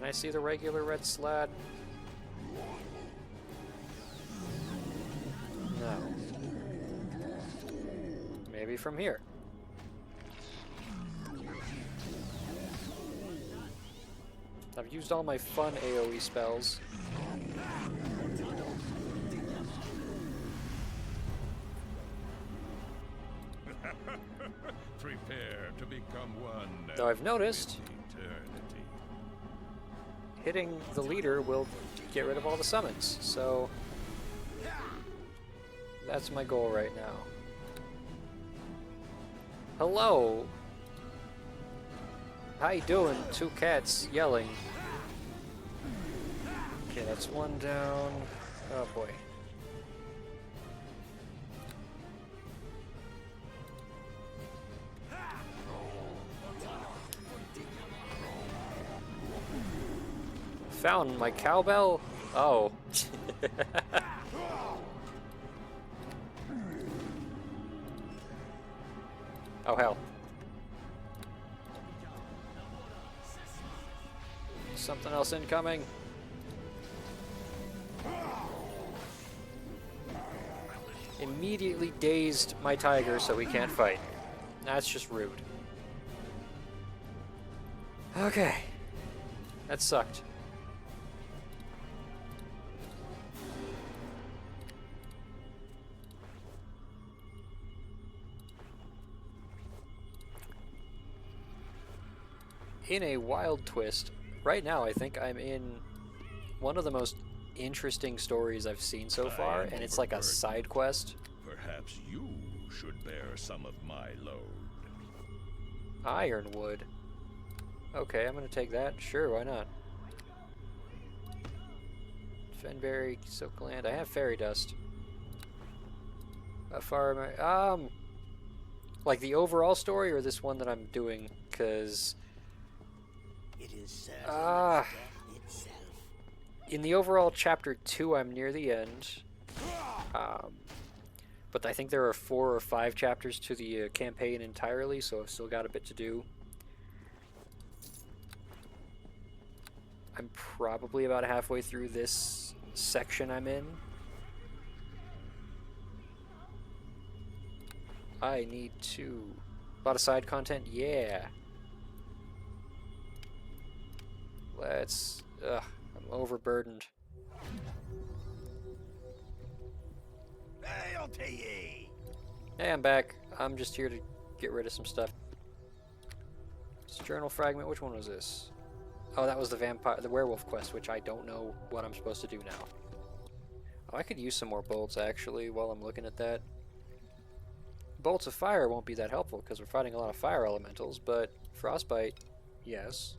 I see the regular red slat? No. Maybe from here. I've used all my fun AoE spells. Prepare to become one. Though I've noticed, Eternity. hitting the leader will get rid of all the summons, so that's my goal right now. Hello! How you doing? Two cats yelling. Okay, that's one down. Oh boy. Found my cowbell? Oh. Oh hell. Something else incoming. Immediately dazed my tiger so he can't fight. That's just rude. Okay. That sucked. In a wild twist, right now I think I'm in one of the most interesting stories I've seen so far, and it's like a side quest. Perhaps you should bear some of my load. Ironwood. Okay, I'm gonna take that. Sure, why not? Fenberry, Silkland. I have fairy dust. How far am I? Like the overall story or this one that I'm doing? Because It is certain as death itself. in the overall chapter 2, I'm near the end. But I think there are 4 or 5 chapters to the campaign entirely, so I've still got a bit to do. I'm probably about halfway through this section I'm in. I need to... A lot of side content? Yeah. Let's... Ugh, I'm overburdened. Hail to ye! Hey, I'm back. I'm just here to get rid of some stuff. This journal fragment, which one was this? Oh, that was the werewolf quest, which I don't know what I'm supposed to do now. Oh, I could use some more bolts, actually, while I'm looking at that. Bolts of fire won't be that helpful, because we're fighting a lot of fire elementals, but frostbite, yes.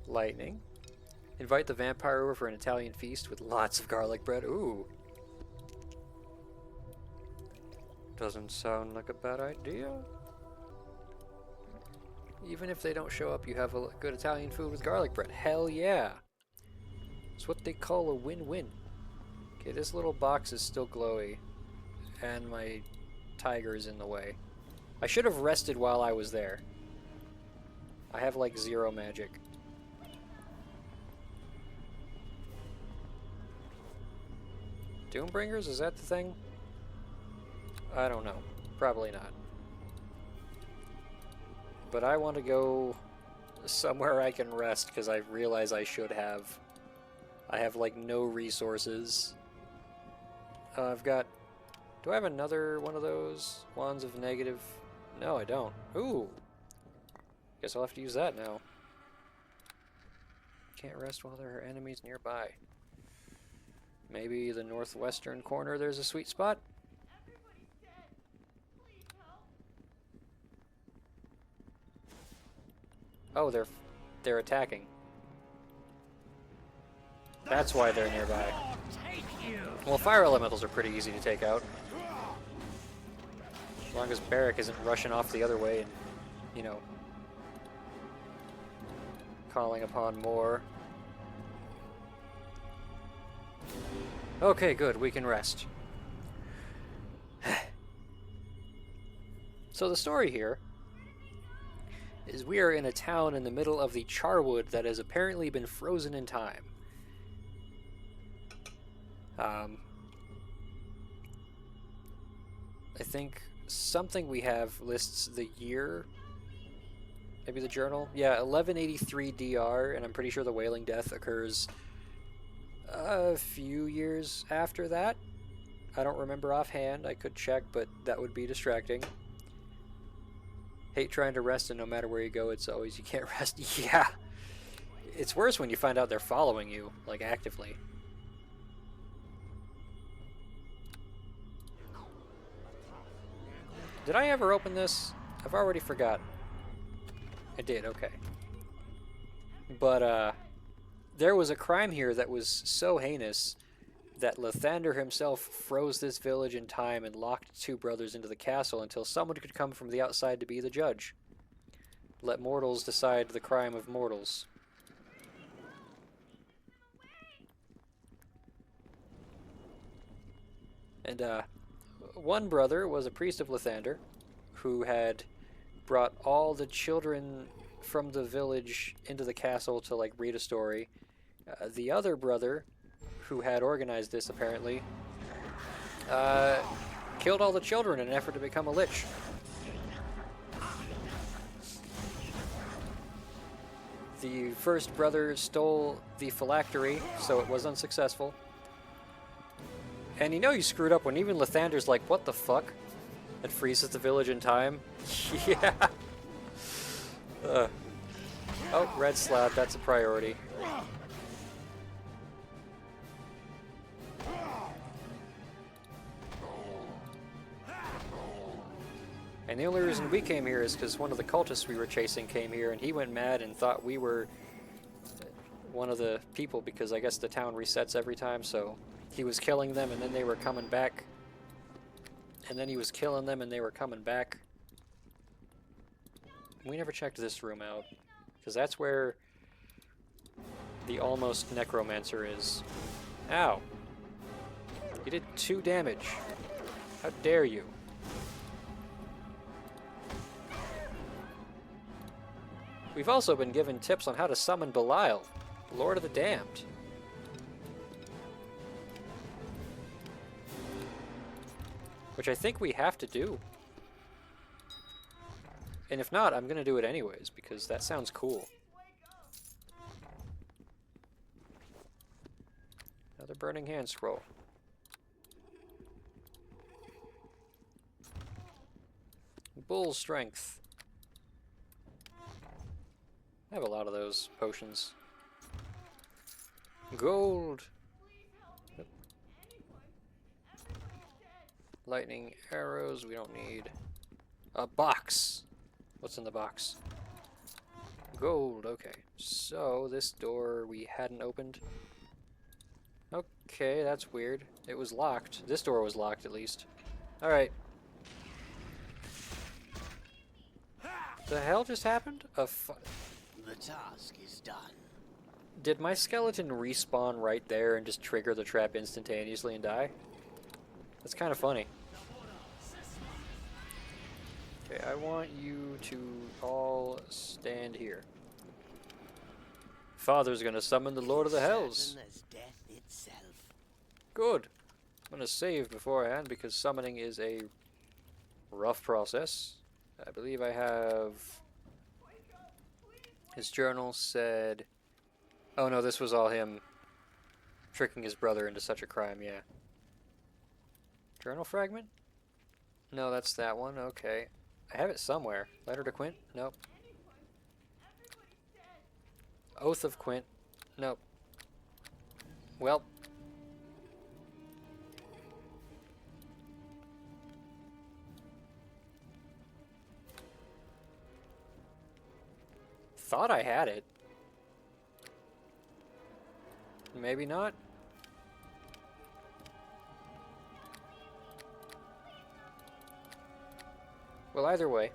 Lightning. Invite the vampire over for an Italian feast with lots of garlic bread. Ooh. Doesn't sound like a bad idea. Even if they don't show up, you have a good Italian food with garlic bread. Hell yeah. It's what they call a win-win. Okay, this little box is still glowy. And my tiger is in the way. I should have rested while I was there. I have like 0 magic. Doombringers, is that the thing? I don't know. Probably not. But I want to go somewhere I can rest, because I realize I should have. I have like no resources. I've got... Do I have another one of those? Wands of negative... No, I don't. Ooh! Guess I'll have to use that now. Can't rest while there are enemies nearby. Maybe the northwestern corner there's a sweet spot? Oh, they're attacking. That's why they're nearby. Well, fire elementals are pretty easy to take out. As long as Barrack isn't rushing off the other way and, you know, calling upon more. Okay, good, we can rest. So the story here is we are in a town in the middle of the Charwood that has apparently been frozen in time. I think something we have lists the year. Maybe the journal? Yeah, 1183 DR, and I'm pretty sure the Wailing death occurs a few years after that. I don't remember offhand. I could check, but that would be distracting. Hate trying to rest, and no matter where you go, it's always you can't rest. Yeah. It's worse when you find out they're following you, like, actively. Did I ever open this? I've already forgotten. I did, okay. But, there was a crime here that was so heinous that Lathander himself froze this village in time and locked two brothers into the castle until someone could come from the outside to be the judge. Let mortals decide the crime of mortals. And, one brother was a priest of Lathander who had brought all the children from the village into the castle to, like, read a story. The other brother, who had organized this apparently, killed all the children in an effort to become a lich. The first brother stole the phylactery, so it was unsuccessful. And you know you screwed up when even Lathander's like, what the fuck? It freezes the village in time. Yeah. Oh, red slab, that's a priority. And the only reason we came here is because one of the cultists we were chasing came here, and he went mad and thought we were one of the people, because I guess the town resets every time, so he was killing them and then they were coming back. And then he was killing them and they were coming back. We never checked this room out, because that's where the almost necromancer is. Ow. You did 2 damage. How dare you? We've also been given tips on how to summon Belial, Lord of the Damned. Which I think we have to do. And if not, I'm going to do it anyways, because that sounds cool. Another burning hand scroll. Bull strength. I have a lot of those potions. Gold. Yep. Lightning arrows, we don't need. A box. What's in the box? Gold, okay. So, this door we hadn't opened. Okay, that's weird. It was locked. This door was locked, at least. Alright. The hell just happened? The task is done. Did my skeleton respawn right there and just trigger the trap instantaneously and die? That's kind of funny. Okay, I want you to all stand here. Father's gonna summon the Lord of the Hells. Certain as death itself. Good. I'm gonna save beforehand because summoning is a rough process. I believe I have... His journal said... Oh no, this was all him tricking his brother into such a crime, yeah. Journal fragment? No, that's that one, okay. I have it somewhere. Letter to Quint? Nope. Oath of Quint? Nope. Well. Thought I had it. Maybe not. Well, either way,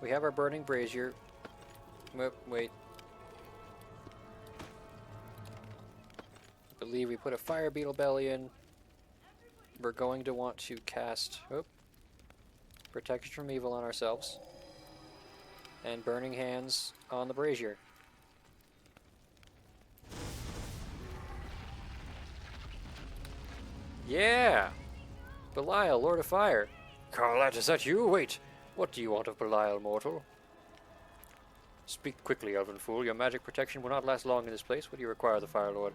we have our burning brazier. Wait. I believe we put a fire beetle belly in. We're going to want to cast... Oh. Protection from evil on ourselves. And burning hands on the brazier. Yeah! Belial, Lord of Fire. Carlat, is that you? Wait, what do you want of Belial, mortal? Speak quickly, elven fool. Your magic protection will not last long in this place. What do you require of the Fire Lord?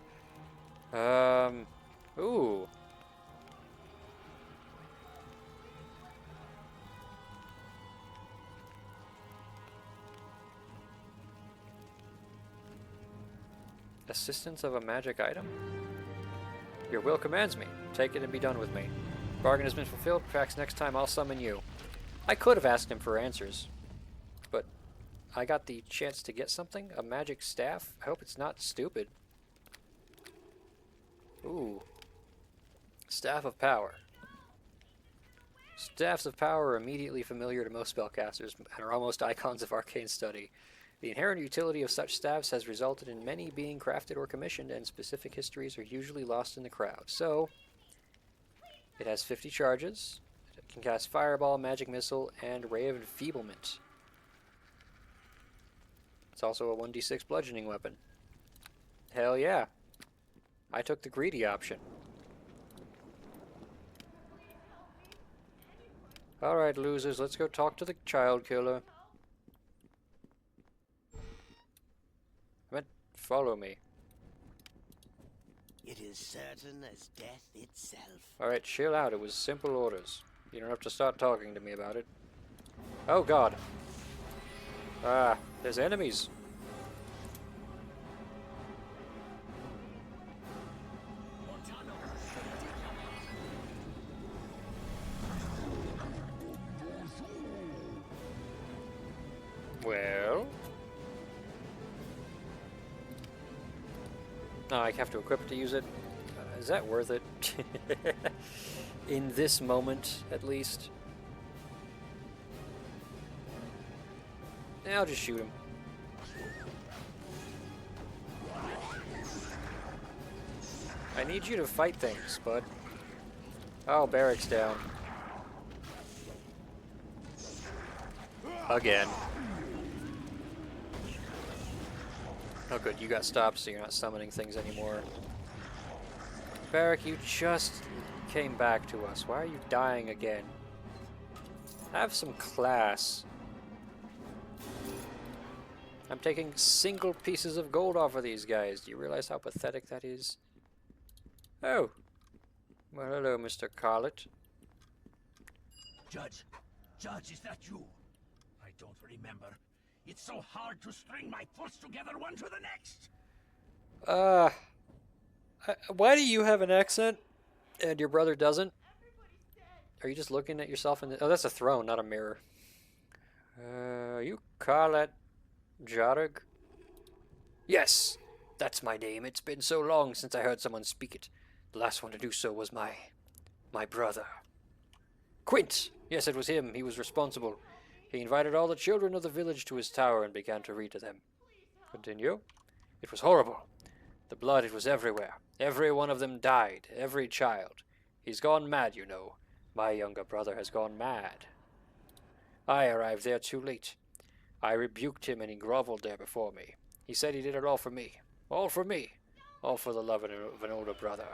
Ooh. Assistance of a magic item? Your will commands me. Take it and be done with me. Bargain has been fulfilled. Perhaps next time I'll summon you. I could have asked him for answers, but I got the chance to get something? A magic staff? I hope it's not stupid. Ooh. Staff of Power. Staffs of Power are immediately familiar to most spellcasters and are almost icons of arcane study. The inherent utility of such staffs has resulted in many being crafted or commissioned, and specific histories are usually lost in the crowd. So, it has 50 charges. It can cast Fireball, Magic Missile, and Ray of Enfeeblement. It's also a 1d6 bludgeoning weapon. Hell yeah. I took the greedy option. Alright, losers, let's go talk to the child killer. I meant, follow me. It is certain as death itself. Alright, chill out. It was simple orders. You don't have to start talking to me about it. Oh god. Ah, there's enemies. Well... No, I have to equip it to use it. Is that worth it? In this moment, at least. I'll just shoot him. I need you to fight things, bud. Oh, barracks down. Again. Oh good, you got stopped, so you're not summoning things anymore. Barrack, you just came back to us. Why are you dying again? Have some class. I'm taking single pieces of gold off of these guys. Do you realize how pathetic that is? Oh. Well, hello, Mr. Carlet. Judge, is that you? I don't remember. It's so hard to string my thoughts together one to the next. Why do you have an accent and your brother doesn't? Are you just looking at yourself in the... Oh, that's a throne, not a mirror. You Castle Jhareg? Yes, that's my name. It's been so long since I heard someone speak it. The last one to do so was my brother. Quint! Yes, it was him. He was responsible. He invited all the children of the village to his tower and began to read to them. Continue. It was horrible. The blood, it was everywhere. Every one of them died. Every child. He's gone mad, you know. My younger brother has gone mad. I arrived there too late. I rebuked him and he groveled there before me. He said he did it all for me. All for me. All for the love of an older brother.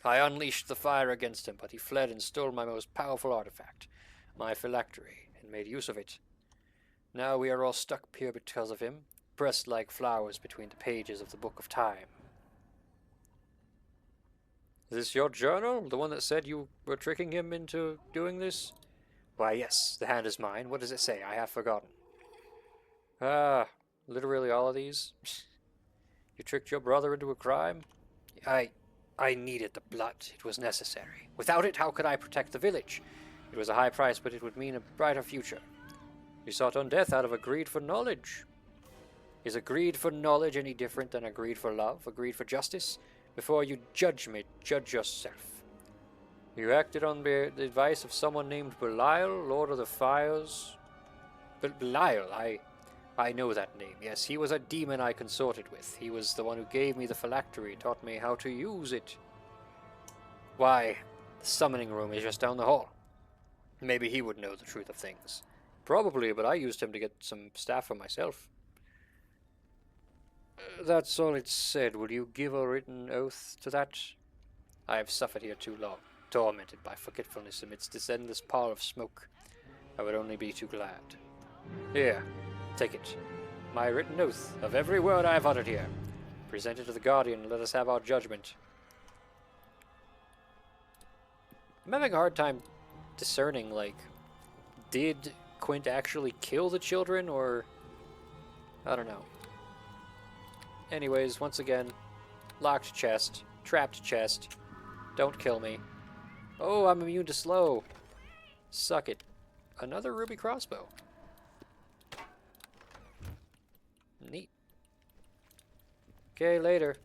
I unleashed the fire against him, but he fled and stole my most powerful artifact, my phylactery, and made use of it. Now we are all stuck here because of him, pressed like flowers between the pages of the Book of Time. Is this your journal? The one that said you were tricking him into doing this? Why, yes, the hand is mine. What does it say? I have forgotten. Ah, literally all of these? You tricked your brother into a crime? I needed the blood. It was necessary. Without it, how could I protect the village? It was a high price, but it would mean a brighter future. You sought on death out of a greed for knowledge. Is a greed for knowledge any different than a greed for love, a greed for justice? Before you judge me, judge yourself. You acted on the advice of someone named Belial, Lord of the Fires. Belial, I know that name, yes. He was a demon I consorted with. He was the one who gave me the phylactery, taught me how to use it. Why, the summoning room is just down the hall. Maybe he would know the truth of things. Probably, but I used him to get some staff for myself. That's all it said. Will you give a written oath to that? I have suffered here too long, tormented by forgetfulness amidst this endless pall of smoke. I would only be too glad. Here, take it. My written oath of every word I have uttered here. Present it to the Guardian and let us have our judgment. I'm having a hard time discerning, like, did Quint actually kill the children, or... I don't know. Anyways, once again, locked chest, trapped chest. Don't kill me. Oh, I'm immune to slow. Suck it. Another ruby crossbow. Neat. Okay, later.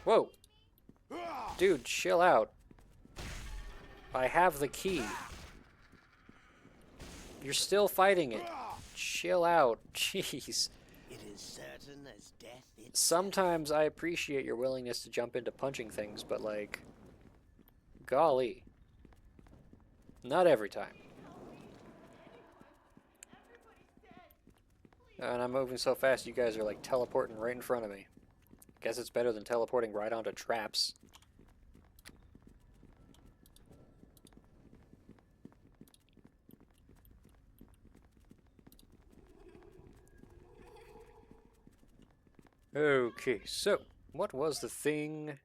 Whoa. Dude, chill out. I have the key. You're still fighting it. Chill out. Jeez. It is certain as death itself. Sometimes I appreciate your willingness to jump into punching things, but like... golly. Not every time. And I'm moving so fast you guys are like teleporting right in front of me. Guess it's better than teleporting right onto traps. Okay, so what was the thing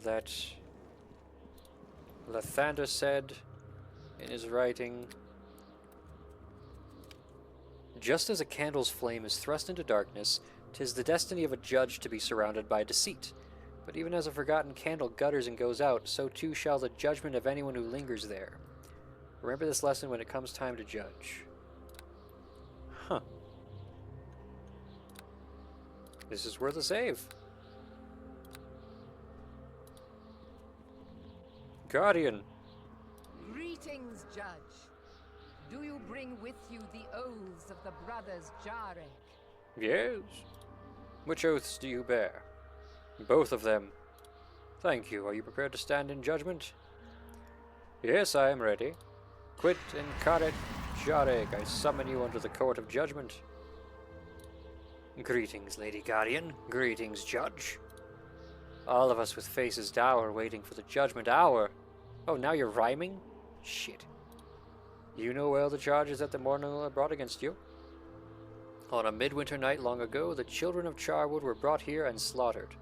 that Lathander said in his writing? Just as a candle's flame is thrust into darkness, 'tis the destiny of a judge to be surrounded by deceit. But even as a forgotten candle gutters and goes out, so too shall the judgment of anyone who lingers there. Remember this lesson when it comes time to judge. Huh. This is worth a save. Guardian. Greetings, Judge. Do you bring with you the oaths of the brothers Jhareg? Yes. Which oaths do you bear? Both of them. Thank you. Are you prepared to stand in judgment? Yes, I am ready. Quit and Castle Jhareg. I summon you unto the court of judgment. Greetings, Lady Guardian. Greetings, Judge. All of us with faces dour waiting for the judgment hour. Oh, now you're rhyming? Shit. You know well the charges that the Mornal are brought against you. On a midwinter night long ago, the children of Charwood were brought here and slaughtered.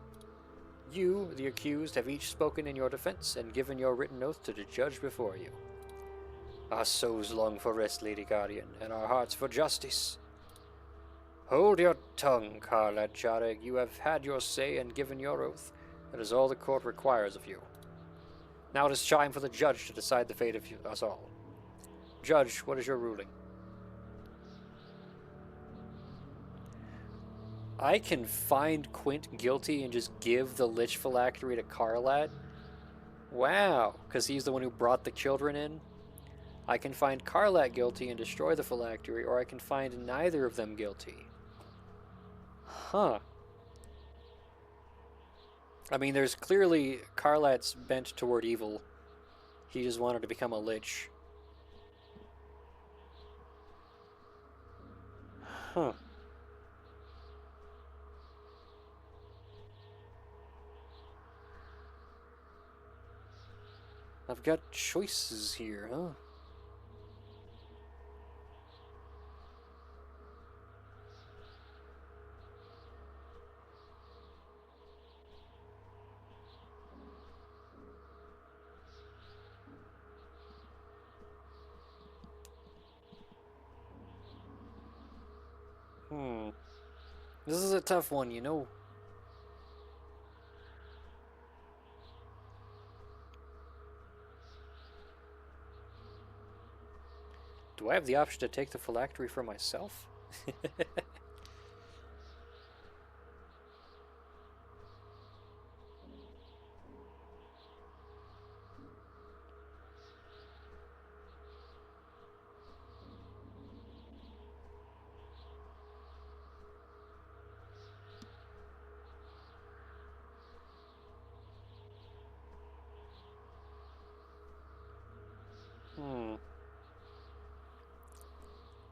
You, the accused, have each spoken in your defense and given your written oath to the judge before you. Our souls long for rest, Lady Guardian, and our hearts for justice. Hold your tongue, Castle Jhareg. You have had your say and given your oath. That is all the court requires of you. Now it is time for the judge to decide the fate of us all. Judge, what is your ruling? I can find Quint guilty and just give the Lich Phylactery to Karlat? Wow, because he's the one who brought the children in? I can find Karlat guilty and destroy the Phylactery, or I can find neither of them guilty. Huh. I mean, there's clearly Karlat's bent toward evil. He just wanted to become a Lich. Huh. I've got choices here, huh? This is a tough one, you know. Do I have the option to take the phylactery for myself?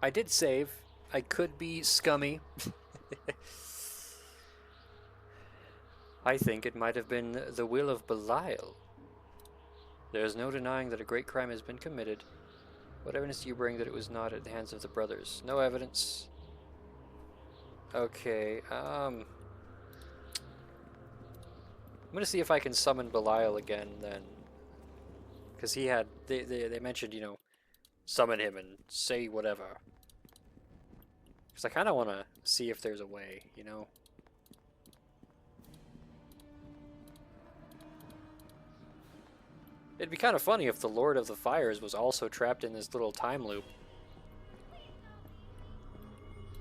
I did save. I could be scummy. I think it might have been the will of Belial. There is no denying that a great crime has been committed. What evidence do you bring that it was not at the hands of the brothers? No evidence. Okay, I'm gonna see if I can summon Belial again then. Because he had, they mentioned, you know, summon him and say whatever. Because I kind of want to see if there's a way, you know? It'd be kind of funny if the Lord of the Fires was also trapped in this little time loop.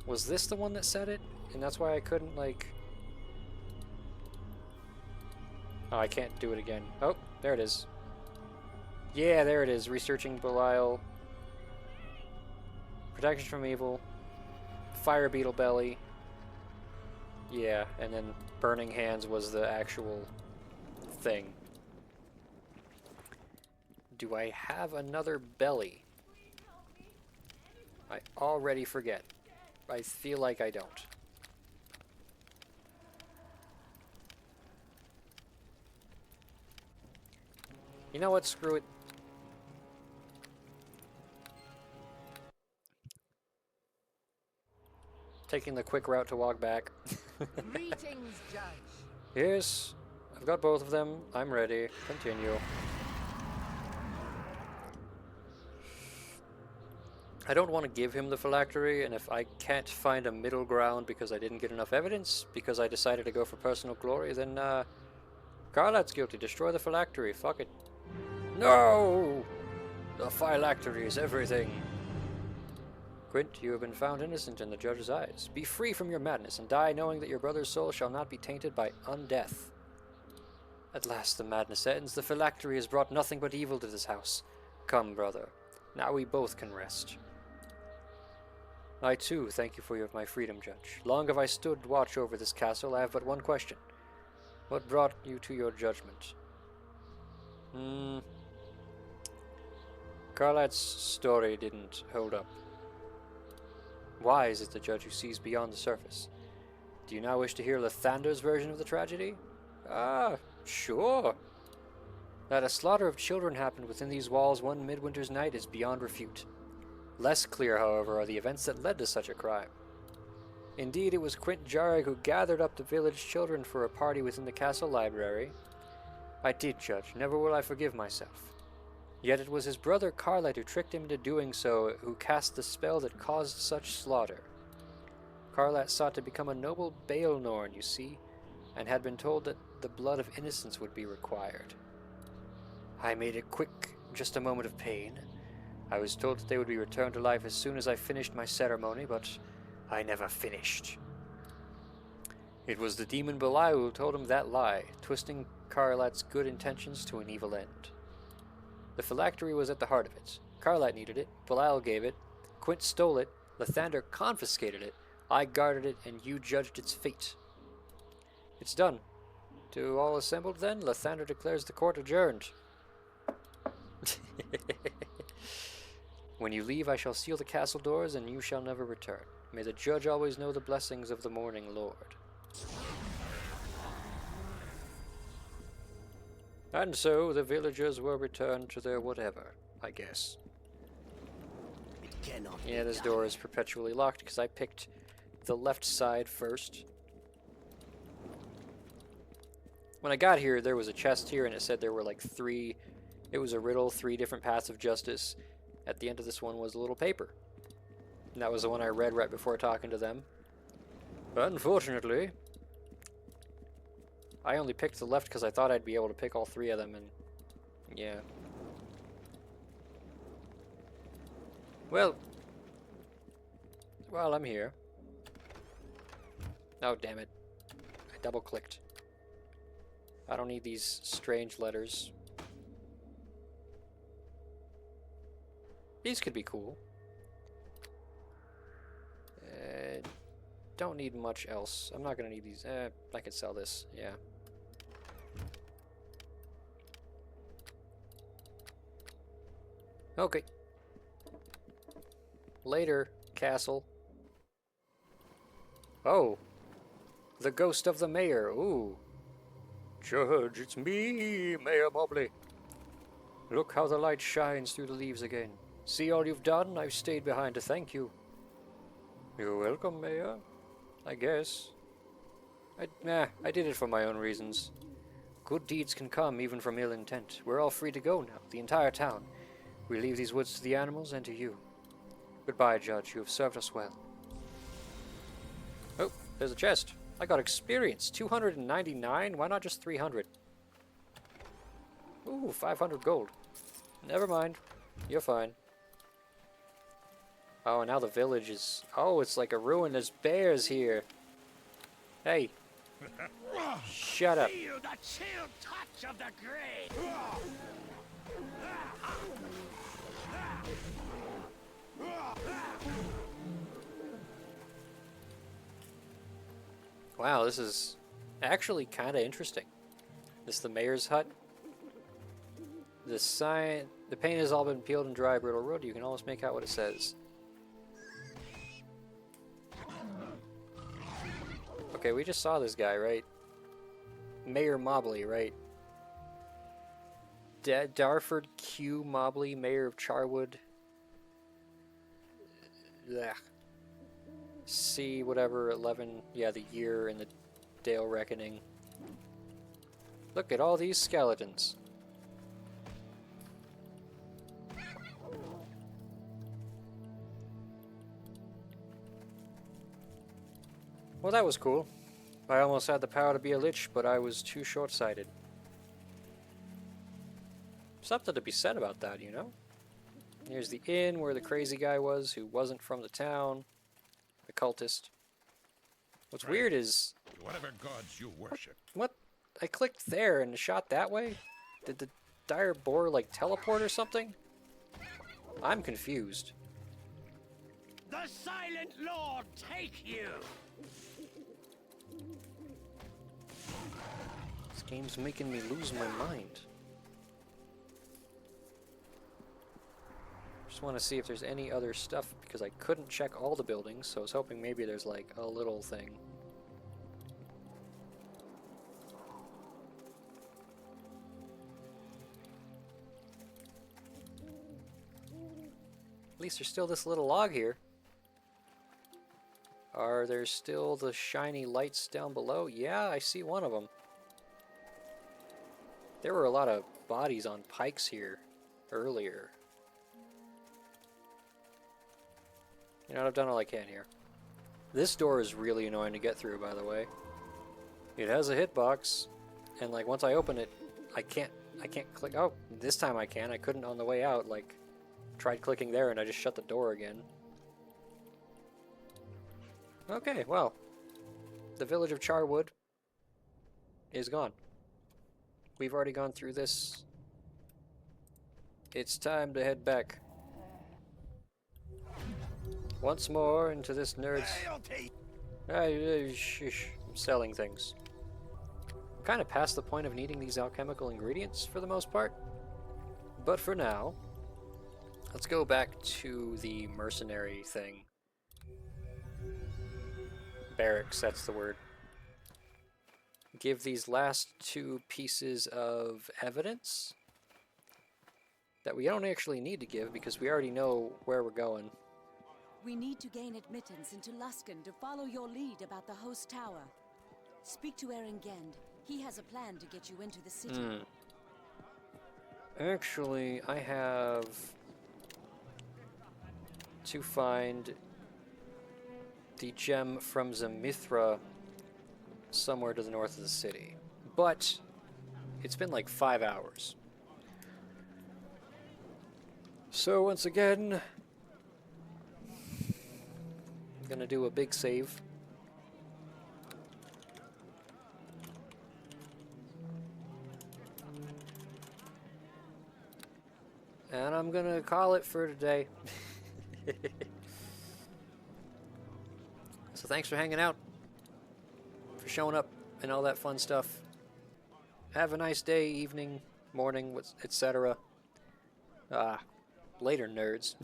Was this the one that said it? And that's why I couldn't, like... Oh, I can't do it again. Oh, there it is. Yeah, there it is. Researching Belial. Protection from evil. Fire beetle belly. Yeah, and then burning hands was the actual thing. Do I have another belly? I already forget. I feel like I don't. You know what? Screw it. Taking the quick route to walk back. Greetings, Judge. Yes, I've got both of them. I'm ready. Continue. I don't want to give him the phylactery, and if I can't find a middle ground because I didn't get enough evidence, because I decided to go for personal glory, then, Carlat's guilty. Destroy the phylactery. Fuck it. No! The phylactery is everything. Quint, you have been found innocent in the judge's eyes. Be free from your madness, and die knowing that your brother's soul shall not be tainted by undeath. At last the madness ends. The phylactery has brought nothing but evil to this house. Come, brother. Now we both can rest. I, too, thank you for my freedom, Judge. Long have I stood watch over this castle. I have but one question. What brought you to your judgment? Carlat's story didn't hold up. Wise is the judge who sees beyond the surface. Do you now wish to hear Lathander's version of the tragedy? Ah, sure. That a slaughter of children happened within these walls one midwinter's night is beyond refute. Less clear, however, are the events that led to such a crime. Indeed, it was Quint Jhareg who gathered up the village children for a party within the castle library. I did, Judge. Never will I forgive myself. Yet it was his brother Carlat who tricked him into doing so, who cast the spell that caused such slaughter. Carlat sought to become a noble Baelnorn, you see, and had been told that the blood of innocence would be required. I made it quick, just a moment of pain. I was told that they would be returned to life as soon as I finished my ceremony, but I never finished. It was the demon Belial who told him that lie, twisting Carlat's good intentions to an evil end. The phylactery was at the heart of it. Carlat needed it, Belial gave it, Quint stole it, Lathander confiscated it, I guarded it, and you judged its fate. It's done. To all assembled, then, Lathander declares the court adjourned. When you leave, I shall seal the castle doors, and you shall never return. May the judge always know the blessings of the morning lord. And so the villagers will return to their whatever, I guess. It cannot Yeah, be this done. door is perpetually locked because I picked the left side first. When I got here, there was a chest here, and it said there were like three... It was a riddle, 3 different paths of justice. At the end of this one was a little paper. And that was the one I read right before talking to them. Unfortunately, I only picked the left because I thought I'd be able to pick all 3 of them, and yeah. Well, while I'm here... Oh, damn it. I double-clicked. I don't need these strange letters. These could be cool. Don't need much else. I'm not gonna need these. I could sell this, yeah. Okay. Later, castle. Oh. The ghost of the mayor. Ooh. Judge, it's me, Mayor Mobley. Look how the light shines through the leaves again. See all you've done? I've stayed behind to thank you. You're welcome, Mayor. I guess. I did it for my own reasons. Good deeds can come even from ill intent. We're all free to go now, the entire town. We leave these woods to the animals and to you. Goodbye, Judge. You have served us well. Oh, there's a chest. I got experience. 299? Why not just 300? Ooh, 500 gold. Never mind. You're fine. Oh, and now the village is... Oh, it's like a ruin. There's bears here. Hey. Shut up. Feel the chill touch of the grave. Wow, this is actually kind of interesting. This is the mayor's hut. The sign... The paint has all been peeled and dry, brittle road. You can almost make out what it says. Okay, we just saw this guy, right? Mayor Mobley, right? Darford Q. Mobley, Mayor of Charwood. Ugh. C, whatever, 11. Yeah, the year in the Dale Reckoning. Look at all these skeletons. Well, that was cool. I almost had the power to be a lich, but I was too short-sighted. Something to be said about that, you know? Here's the inn where the crazy guy was, who wasn't from the town. The cultist. What's weird is... Whatever gods you worship. What? I clicked there and shot that way? Did the dire boar, like, teleport or something? I'm confused. The Silent Lord take you! This game's making me lose my mind. Just want to see if there's any other stuff, because I couldn't check all the buildings, so I was hoping maybe there's like a little thing. At least there's still this little log here. Are there still the shiny lights down below? Yeah, I see one of them. There were a lot of bodies on pikes here earlier. You know what, I've done all I can here. This door is really annoying to get through, by the way. It has a hitbox, and like once I open it, I can't click. Oh, this time I can. I couldn't on the way out. Like, tried clicking there and I just shut the door again. Okay, well, the village of Charwood is gone. We've already gone through this. It's time to head back. Once more into this nerd's... Shush. I'm selling things. I'm kind of past the point of needing these alchemical ingredients for the most part. But for now, let's go back to the mercenary thing. Barracks, that's the word. Give these last two pieces of evidence that we don't actually need to give because we already know where we're going. We need to gain admittance into Luskan to follow your lead about the host tower. Speak to Erengend. He has a plan to get you into the city. Actually, I have to find the gem from Zamithra somewhere to the north of the city. But it's been like 5 hours. So once again, I'm gonna do a big save. And I'm gonna call it for today. So thanks for hanging out, for showing up, and all that fun stuff. Have a nice day, evening, morning, etc. Later, nerds.